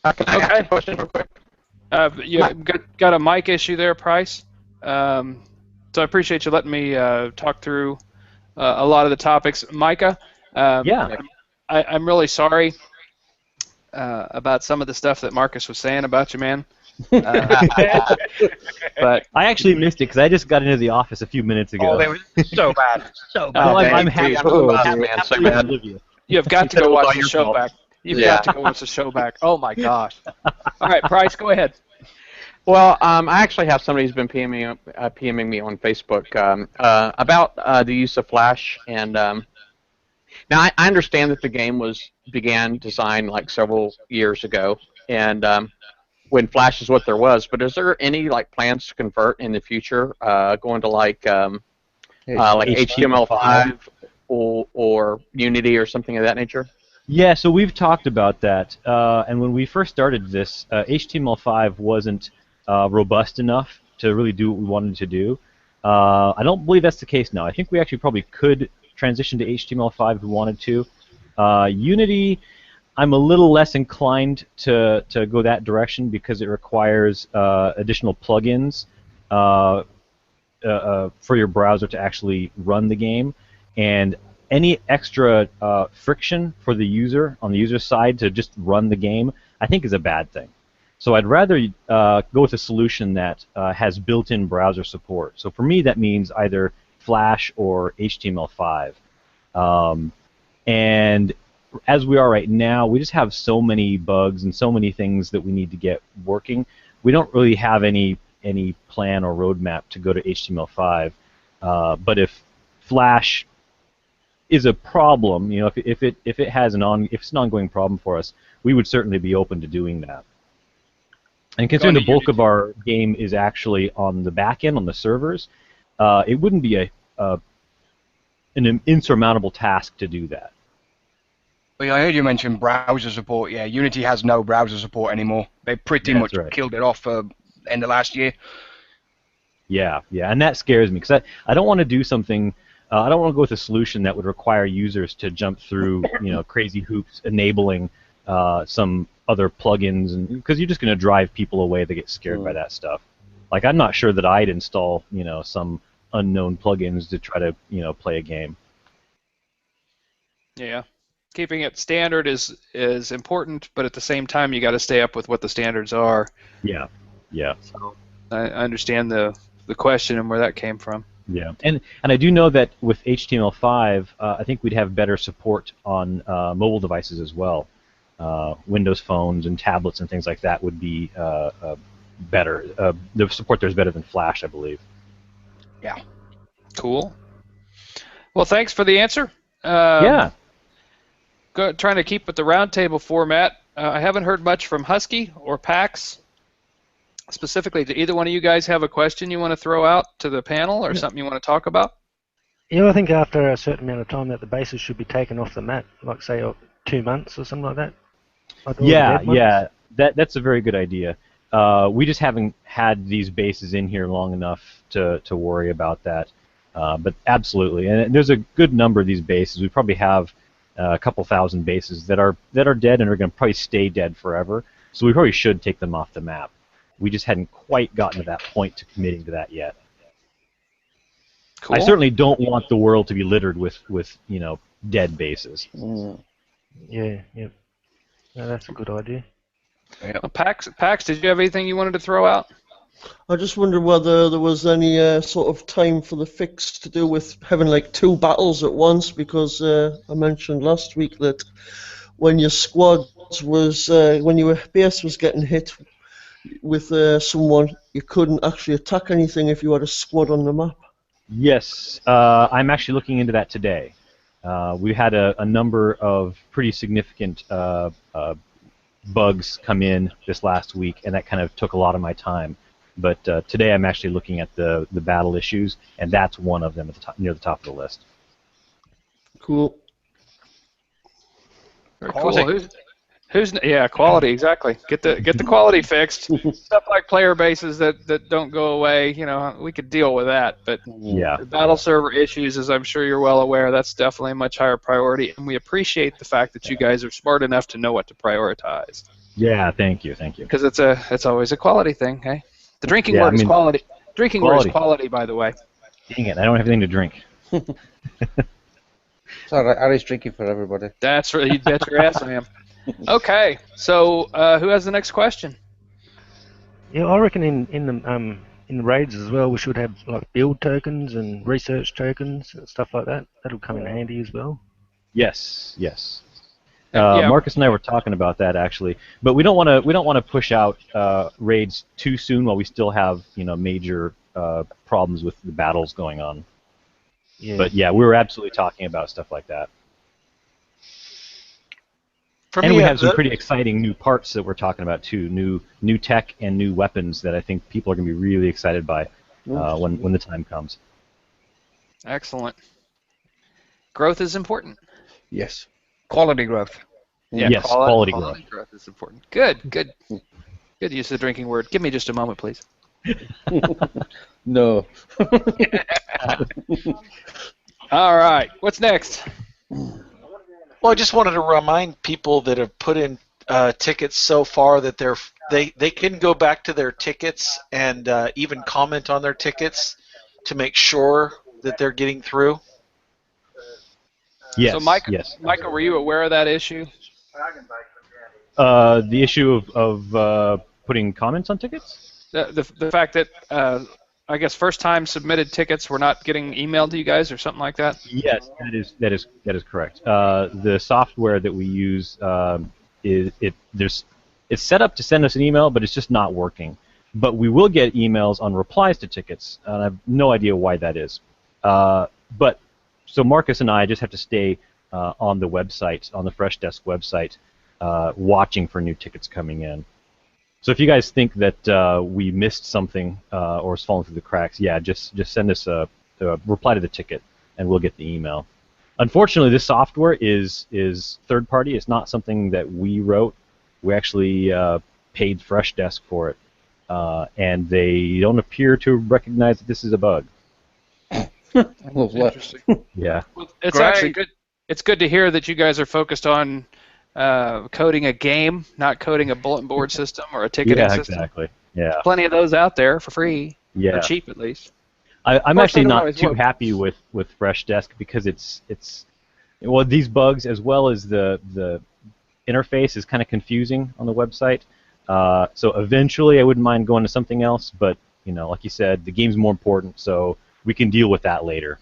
Can I ask a question real quick? You got a mic issue there, Price. So I appreciate you letting me talk through a lot of the topics. Micah, yeah. I'm really sorry about some of the stuff that Marcus was saying about you, man. But I actually missed it because I just got into the office a few minutes ago. Oh, they were so bad. So bad. Well, I'm happy. You have got to go watch the show back. You've got to go watch the show back. Oh, my gosh. All right, Price, go ahead. Well, I actually have somebody who's been PMing me on Facebook about the use of Flash, and now I understand that the game began design like several years ago, and when Flash is what there was. But is there any like plans to convert in the future, going to like HTML5 or Unity or something of that nature? Yeah, so we've talked about that, and when we first started this, HTML5 wasn't robust enough to really do what we wanted to do. I don't believe that's the case now. I think we actually probably could transition to HTML5 if we wanted to. Unity, I'm a little less inclined to go that direction because it requires additional plugins for your browser to actually run the game, and any extra friction for the user on the user side to just run the game, I think is a bad thing. So I'd rather go with a solution that has built-in browser support. So for me, that means either Flash or HTML5. And as we are right now, we just have so many bugs and so many things that we need to get working. We don't really have any plan or roadmap to go to HTML5. But if Flash is a problem, you know, if it has if it's an ongoing problem for us, we would certainly be open to doing that. And considering the bulk of our game is actually on the back end, on the servers, it wouldn't be an insurmountable task to do that. Well, I heard you mention browser support. Yeah, Unity has no browser support anymore. They pretty much killed it off end of last year. Yeah, and that scares me because I don't want to do something. I don't want to go with a solution that would require users to jump through, you know, crazy hoops enabling some other plugins, and because you're just going to drive people away that get scared by that stuff. Like, I'm not sure that I'd install, you know, some unknown plugins to try to, you know, play a game. Yeah, keeping it standard is important, but at the same time, you got to stay up with what the standards are. Yeah. So I understand the question and where that came from. Yeah, and I do know that with HTML5, I think we'd have better support on mobile devices as well. Windows phones and tablets and things like that would be better. The support there is better than Flash, I believe. Yeah. Cool. Well, thanks for the answer. Yeah. Trying to keep with the roundtable format. I haven't heard much from Husky or Pax. Specifically, do either one of you guys have a question you want to throw out to the panel or something you want to talk about? Yeah, I think after a certain amount of time that the bases should be taken off the map, like say 2 months or something like that. Like Yeah, that's a very good idea. We just haven't had these bases in here long enough to worry about that. But absolutely, and there's a good number of these bases. We probably have a couple thousand bases that are dead and are going to probably stay dead forever. So we probably should take them off the map. We just hadn't quite gotten to that point to committing to that yet. Cool. I certainly don't want the world to be littered with you know, dead bases. Yeah. No, that's a good idea. Well, Pax, did you have anything you wanted to throw out? I just wonder whether there was any sort of time for the fix to do with having like 2 battles at once, because I mentioned last week that when your squad was, when your base was getting hit with someone, you couldn't actually attack anything if you had a squad on the map. Yes, I'm actually looking into that today. We had a number of pretty significant bugs come in this last week, and that kind of took a lot of my time. But today I'm actually looking at the battle issues, and that's one of them at the top, near the top of the list. Cool. Very cool. Quality, exactly. Get the quality fixed. Stuff like player bases that don't go away, you know, we could deal with that. But the battle server issues, as I'm sure you're well aware, that's definitely a much higher priority, and we appreciate the fact that you guys are smart enough to know what to prioritize. Yeah, thank you. Because it's always a quality thing, hey? The drinking word is quality. Drinking word is quality, by the way. Dang it, I don't have anything to drink. It's all right, Harry's drinking for everybody. That's right, you bet your ass I am. Okay, so who has the next question? Yeah, I reckon in the raids as well, we should have like build tokens and research tokens and stuff like that. That'll come in handy as well. Yes. Yeah. Marcus and I were talking about that actually, but we don't want to push out raids too soon while we still have major problems with the battles going on. Yeah. But yeah, we were absolutely talking about stuff like that. And we have some pretty exciting new parts that we're talking about too, new tech and new weapons that I think people are going to be really excited by when the time comes. Excellent. Growth is important. Yes. Quality growth. Yeah, yes, quality growth. Growth is important. Good. Good use of the drinking word. Give me just a moment, please. No. All right. What's next? Well, I just wanted to remind people that have put in tickets so far that they can go back to their tickets and even comment on their tickets to make sure that they're getting through. Yes. So, Mike, yes. Michael, were you aware of that issue? The issue of putting comments on tickets? The fact that I guess first time submitted tickets were not getting emailed to you guys or something like that? Yes, that is correct. The software that we use it's set up to send us an email, but it's just not working. But we will get emails on replies to tickets, and I have no idea why that is. But so Marcus and I just have to stay on the website, on the Fresh Desk website, watching for new tickets coming in. So if you guys think that we missed something or it's fallen through the cracks, yeah, just send us a reply to the ticket, and we'll get the email. Unfortunately, this software is third party. It's not something that we wrote. We actually paid Fresh Desk for it, and they don't appear to recognize that this is a bug. Interesting. Yeah. Well, it's actually good. It's good to hear that you guys are focused on coding a game, not coding a bulletin board system or a ticketing system. Yeah, exactly. Yeah. Plenty of those out there for free. Yeah. Or cheap, at least. I'm actually not too happy with Fresh Desk because it's these bugs as well as the interface is kind of confusing on the website. So eventually I wouldn't mind going to something else, but like you said, the game's more important, so we can deal with that later.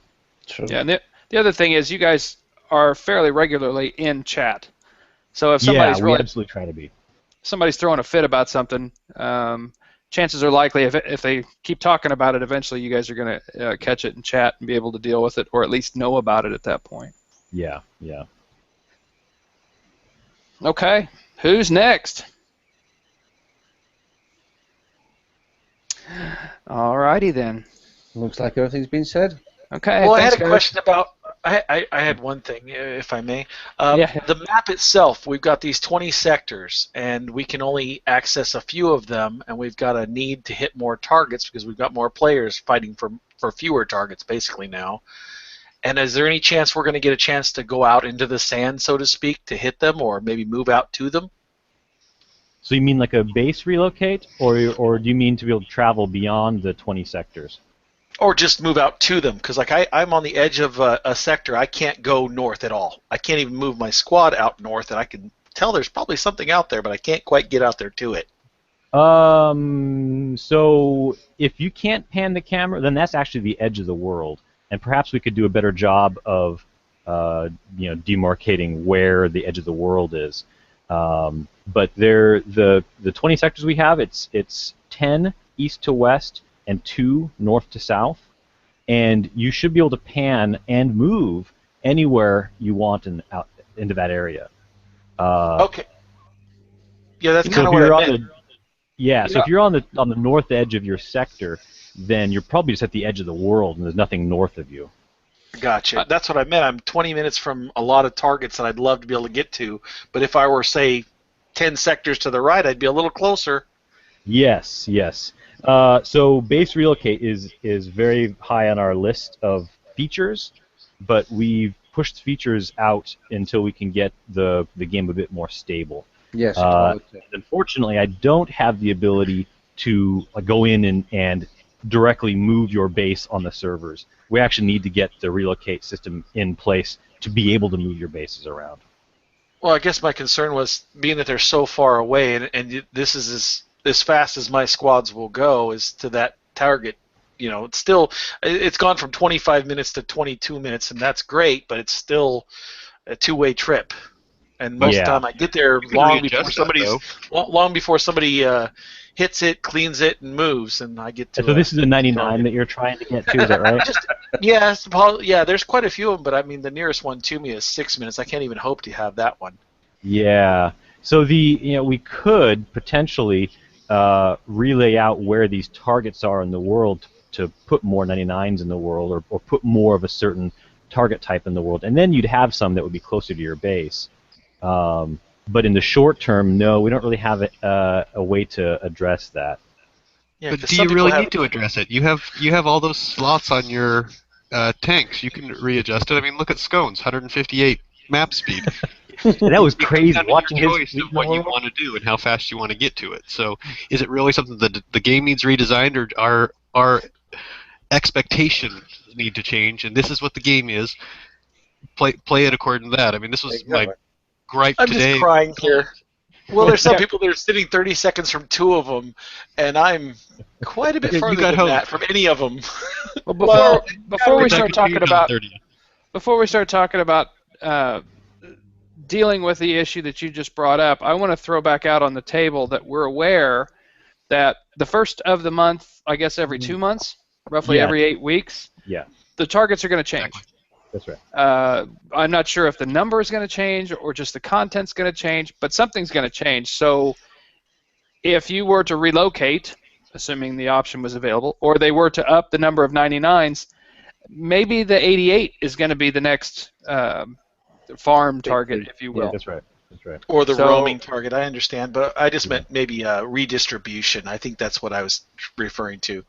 True. Yeah, and the other thing is you guys are fairly regularly in chat. So if somebody's we absolutely try to be. Somebody's throwing a fit about something, chances are likely if they keep talking about it, eventually you guys are going to catch it in chat and be able to deal with it, or at least know about it at that point. Yeah, yeah. Okay, who's next? Alrighty then. Looks like everything's been said. Okay. Well, I thanks, had a guys. question about. I had one thing, if I may. Yeah. The map itself, we've got these 20 sectors, and we can only access a few of them, and we've got a need to hit more targets because we've got more players fighting for fewer targets, basically, now. And is there any chance we're going to get a chance to go out into the sand, so to speak, to hit them, or maybe move out to them? So you mean like a base relocate, or do you mean to be able to travel beyond the 20 sectors? Or just move out to them, because like I'm on the edge of a sector. I can't go north at all. I can't even move my squad out north, and I can tell there's probably something out there, but I can't quite get out there to it. So if you can't pan the camera, then that's actually the edge of the world, and perhaps we could do a better job of, demarcating where the edge of the world is. But the 20 sectors we have, it's 10 east to west and 2 north to south, and you should be able to pan and move anywhere you want out into that area. Okay. Yeah, that's So kind of what I meant. So if you're on the north edge of your sector, then you're probably just at the edge of the world, and there's nothing north of you. Gotcha. That's what I meant. I'm 20 minutes from a lot of targets that I'd love to be able to get to, but if I were, say, 10 sectors to the right, I'd be a little closer. Yes, yes. So base relocate is very high on our list of features, but we've pushed features out until we can get the game a bit more stable. Yes. Unfortunately, I don't have the ability to go in and directly move your base on the servers. We actually need to get the relocate system in place to be able to move your bases around. Well, I guess my concern was, being that they're so far away, and this is as fast as my squads will go, is to that target. It's gone from 25 minutes to 22 minutes, and that's great, but it's still a two-way trip. and most of the time I get there You can long before readjust that, long before somebody hits it, cleans it, and moves, and I get to. So this is a 99 that you're trying to get to, is that right? Yeah, there's quite a few of them, but I mean the nearest one to me is 6 minutes. I can't even hope to have that one. Yeah. So we could potentially relay out where these targets are in the world to put more 99s in the world, or put more of a certain target type in the world, and then you'd have some that would be closer to your base. But in the short term, no, we don't really have a way to address that. Yeah, but do you really need to address it? You have all those slots on your tanks. You can readjust it. I mean, look at Scones, 158 map speed. That was crazy watching his choice of what you want to do and how fast you want to get to it. So, is it really something that the game needs redesigned, or our expectations need to change? And this is what the game is. Play it according to that. I mean, this was my gripe I'm today. just crying here. Well, there's some people that are sitting 30 seconds from 2 of them, and I'm quite a bit You farther got than hope. that from any of them. Well, before we start continue talking about dealing with the issue that you just brought up, I want to throw back out on the table that we're aware that the first of the month, I guess every 2 months, roughly every 8 weeks, the targets are going to change. That's right. I'm not sure if the number is going to change or just the content's going to change, but something's going to change. So if you were to relocate, assuming the option was available, or they were to up the number of 99s, maybe the 88 is going to be the next farm target, if you will. Yeah, that's right. That's right. Or the roaming target, I understand, but I just meant maybe redistribution. I think that's what I was referring to.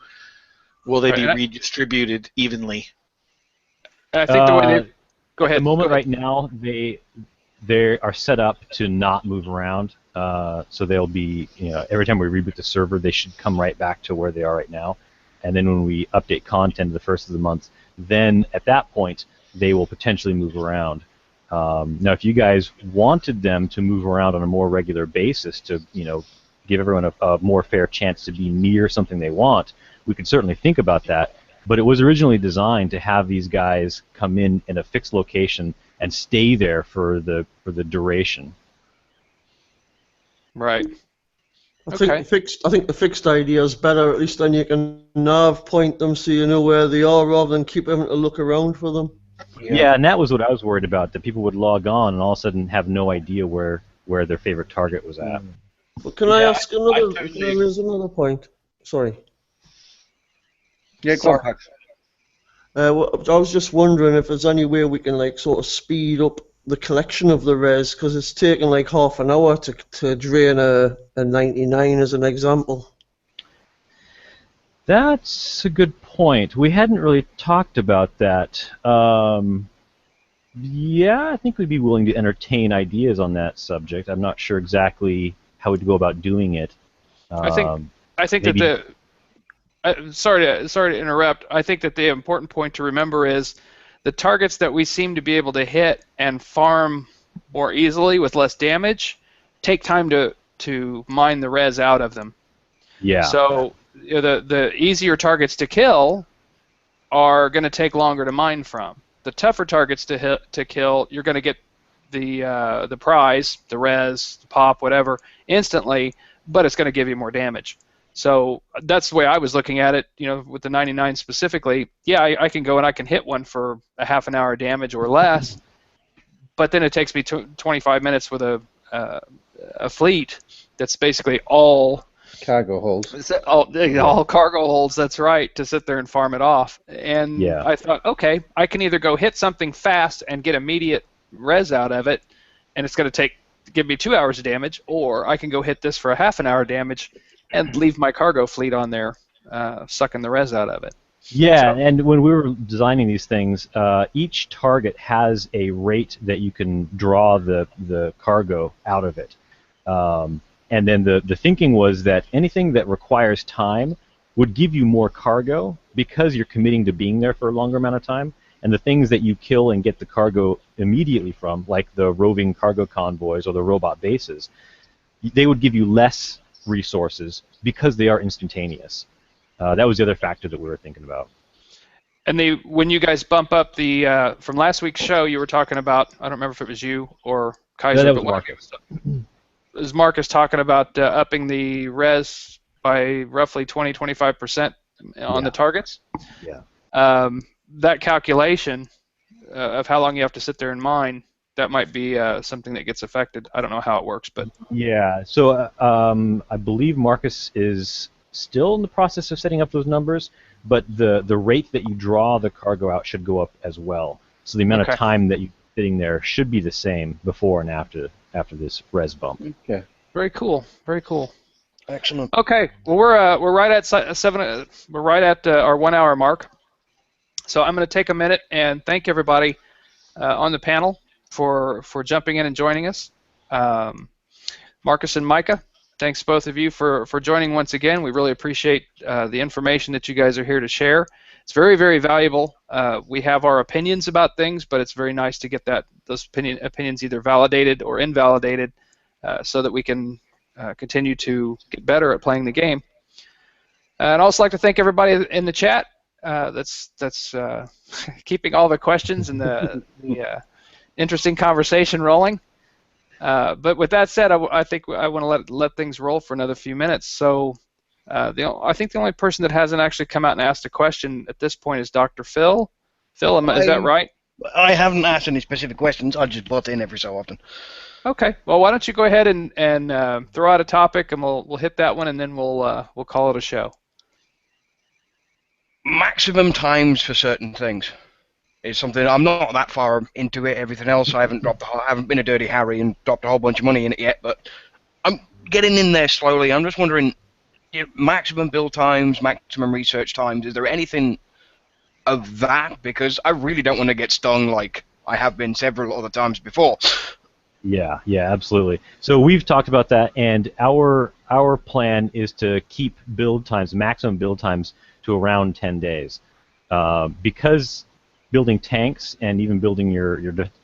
Will they be redistributed evenly? I think the way they... Go ahead. At the moment right now, they are set up to not move around. So they'll be, every time we reboot the server, they should come right back to where they are right now. And then when we update content the first of the month, then at that point, they will potentially move around. Now, if you guys wanted them to move around on a more regular basis to, give everyone a more fair chance to be near something they want, we could certainly think about that. But it was originally designed to have these guys come in a fixed location and stay there for the duration. Right. I think the fixed idea is better. At least then you can nav point them so you know where they are, rather than keep having to look around for them. Yeah, and that was what I was worried about, that people would log on and all of a sudden have no idea where their favorite target was at. But can I ask another? There's another point. Sorry. Yeah, go on, Pax. I was just wondering if there's any way we can sort of speed up the collection of the res, because it's taking like half an hour to drain a 99 as an example. That's a good point. We hadn't really talked about that. Yeah, I think we'd be willing to entertain ideas on that subject. I'm not sure exactly how we'd go about doing it. I think maybe... that sorry to interrupt. I think that the important point to remember is the targets that we seem to be able to hit and farm more easily with less damage take time to mine the res out of them. Yeah. So the easier targets to kill are going to take longer to mine from. The tougher targets to kill, you're going to get the prize, the res, the pop, whatever, instantly, but it's going to give you more damage. So that's the way I was looking at it, with the 99 specifically. Yeah, I can go and I can hit one for a half an hour damage or less, but then it takes me 25 minutes with a fleet that's basically all cargo holds. All cargo holds, that's right, to sit there and farm it off. And I thought, okay, I can either go hit something fast and get immediate res out of it, and it's going to give me 2 hours of damage, or I can go hit this for a half an hour damage and leave my cargo fleet on there, sucking the res out of it. Yeah, and when we were designing these things, each target has a rate that you can draw the cargo out of it. And then the thinking was that anything that requires time would give you more cargo because you're committing to being there for a longer amount of time. And the things that you kill and get the cargo immediately from, like the roving cargo convoys or the robot bases, they would give you less resources because they are instantaneous. That was the other factor that we were thinking about. And when you guys bump up from last week's show, you were talking about, I don't remember if it was you or Kaiser, that was but Marcus. is Marcus talking about upping the res by roughly 20-25% on the targets? Yeah. That calculation of how long you have to sit there and mine, that might be something that gets affected. I don't know how it works, but yeah. So I believe Marcus is still in the process of setting up those numbers, but the rate that you draw the cargo out should go up as well. So the amount of time that you're sitting there should be the same before and after this res bump. Okay. Very cool. Very cool. Excellent. Okay. Well, we're right at we're right at our 1 hour mark. So I'm going to take a minute and thank everybody on the panel for jumping in and joining us. Marcus and Micah, thanks both of you for joining once again. We really appreciate the information that you guys are here to share. It's very, very valuable. We have our opinions about things, but it's very nice to get those opinions either validated or invalidated so that we can continue to get better at playing the game. And I'd also like to thank everybody in the chat that's keeping all the questions and the interesting conversation rolling. But with that said, I think I want to let things roll for another few minutes. So I think the only person that hasn't actually come out and asked a question at this point is Dr. Phil. Phil, is that right? I haven't asked any specific questions. I just butt in every so often. Okay. Well, why don't you go ahead and throw out a topic, and we'll hit that one, and then we'll call it a show. Maximum times for certain things is something. I'm not that far into it. Everything else, I haven't been a dirty Harry and dropped a whole bunch of money in it yet. But I'm getting in there slowly. I'm just wondering, maximum build times, maximum research times. Is there anything of that? Because I really don't want to get stung like I have been several other times before. Yeah, absolutely. So we've talked about that, and our plan is to keep build times, maximum build times, to around 10 days. Because building tanks and even building your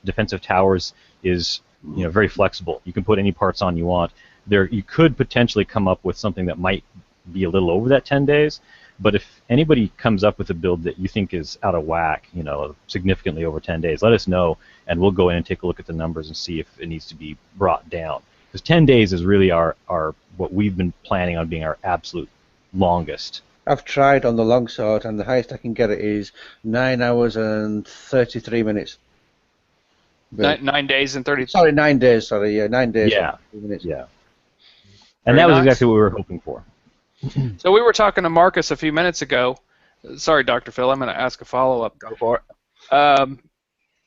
defensive towers is very flexible. You can put any parts on you want. You could potentially come up with something that might be a little over that 10 days, but if anybody comes up with a build that you think is out of whack, significantly over 10 days, let us know, and we'll go in and take a look at the numbers and see if it needs to be brought down. Because 10 days is really our what we've been planning on being our absolute longest. I've tried on the longsword, and the highest I can get it is 9 hours and 33 minutes. 9 days and 30. Sorry, 9 days. Sorry, yeah, 9 days. Yeah, and 30 minutes. yeah. And that was exactly what we were hoping for. So we were talking to Marcus a few minutes ago. Sorry, Dr. Phil, I'm going to ask a follow-up. Go for it.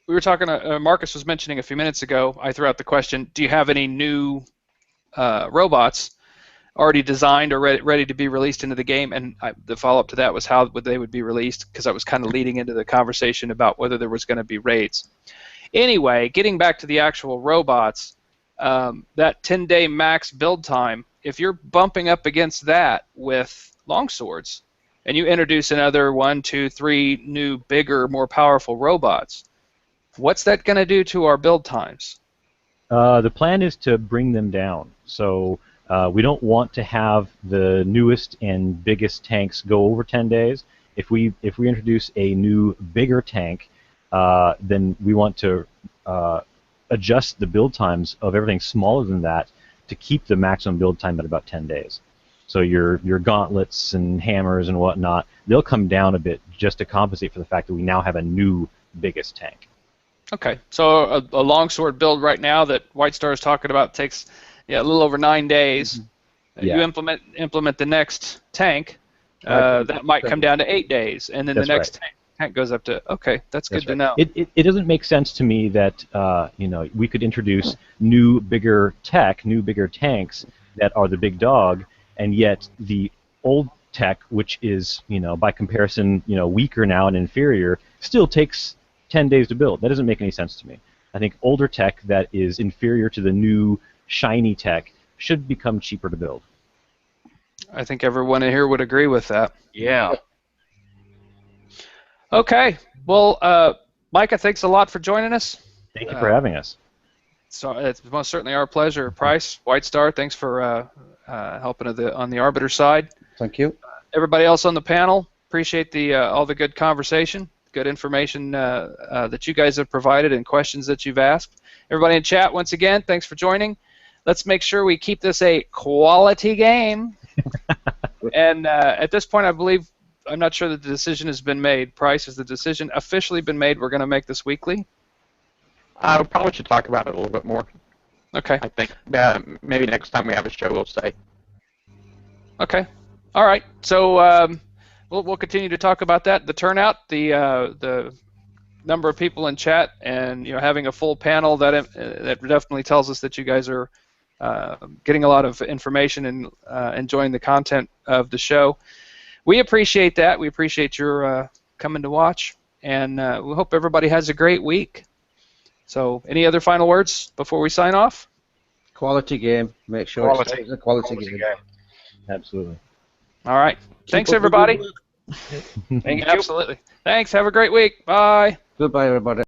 We were talking. Marcus was mentioning a few minutes ago. I threw out the question: do you have any new robots already designed or ready to be released into the game? And the follow-up to that was how they would be released, because I was kind of leading into the conversation about whether there was going to be raids. Anyway, getting back to the actual robots, that 10-day max build time, if you're bumping up against that with longswords, and you introduce another 1, 2, 3 new, bigger, more powerful robots, what's that going to do to our build times? The plan is to bring them down. So we don't want to have the newest and biggest tanks go over 10 days. If we introduce a new, bigger tank, then we want to adjust the build times of everything smaller than that to keep the maximum build time at about 10 days. So your gauntlets and hammers and whatnot, they'll come down a bit just to compensate for the fact that we now have a new, biggest tank. Okay, so a longsword build right now that White Star is talking about takes a little over 9 days. Mm-hmm. You implement the next tank, that might come down to 8 days, and then the next tank goes up to. Okay, that's good to know. It doesn't make sense to me that we could introduce new, bigger tech, new, bigger tanks that are the big dog, and yet the old tech, which is by comparison weaker now and inferior, still takes 10 days to build. That doesn't make any sense to me. I think older tech that is inferior to the new shiny tech should become cheaper to build. I think everyone in here would agree with that. Yeah. Okay. Well, Micah, thanks a lot for joining us. Thank you for having us. So it's most certainly our pleasure. Price, White Star, thanks for helping on the Arbiter side. Thank you. Everybody else on the panel, appreciate all the good conversation, good information that you guys have provided, and questions that you've asked. Everybody in chat, once again, thanks for joining. Let's make sure we keep this a quality game. And at this point, I believe, I'm not sure that the decision has been made. Price, has the decision officially been made? We're going to make this weekly? I probably should talk about it a little bit more. Okay. I think maybe next time we have a show, we'll say. Okay. All right. So we'll continue to talk about that. The turnout, the number of people in chat, and having a full panel, that definitely tells us that you guys are getting a lot of information and enjoying the content of the show. We appreciate that. We appreciate your coming to watch, and we hope everybody has a great week. So, any other final words before we sign off? Quality game. Make sure it's a quality game. Absolutely. All right. Thanks, everybody. Thank you. Absolutely. Thanks. Have a great week. Bye. Goodbye, everybody.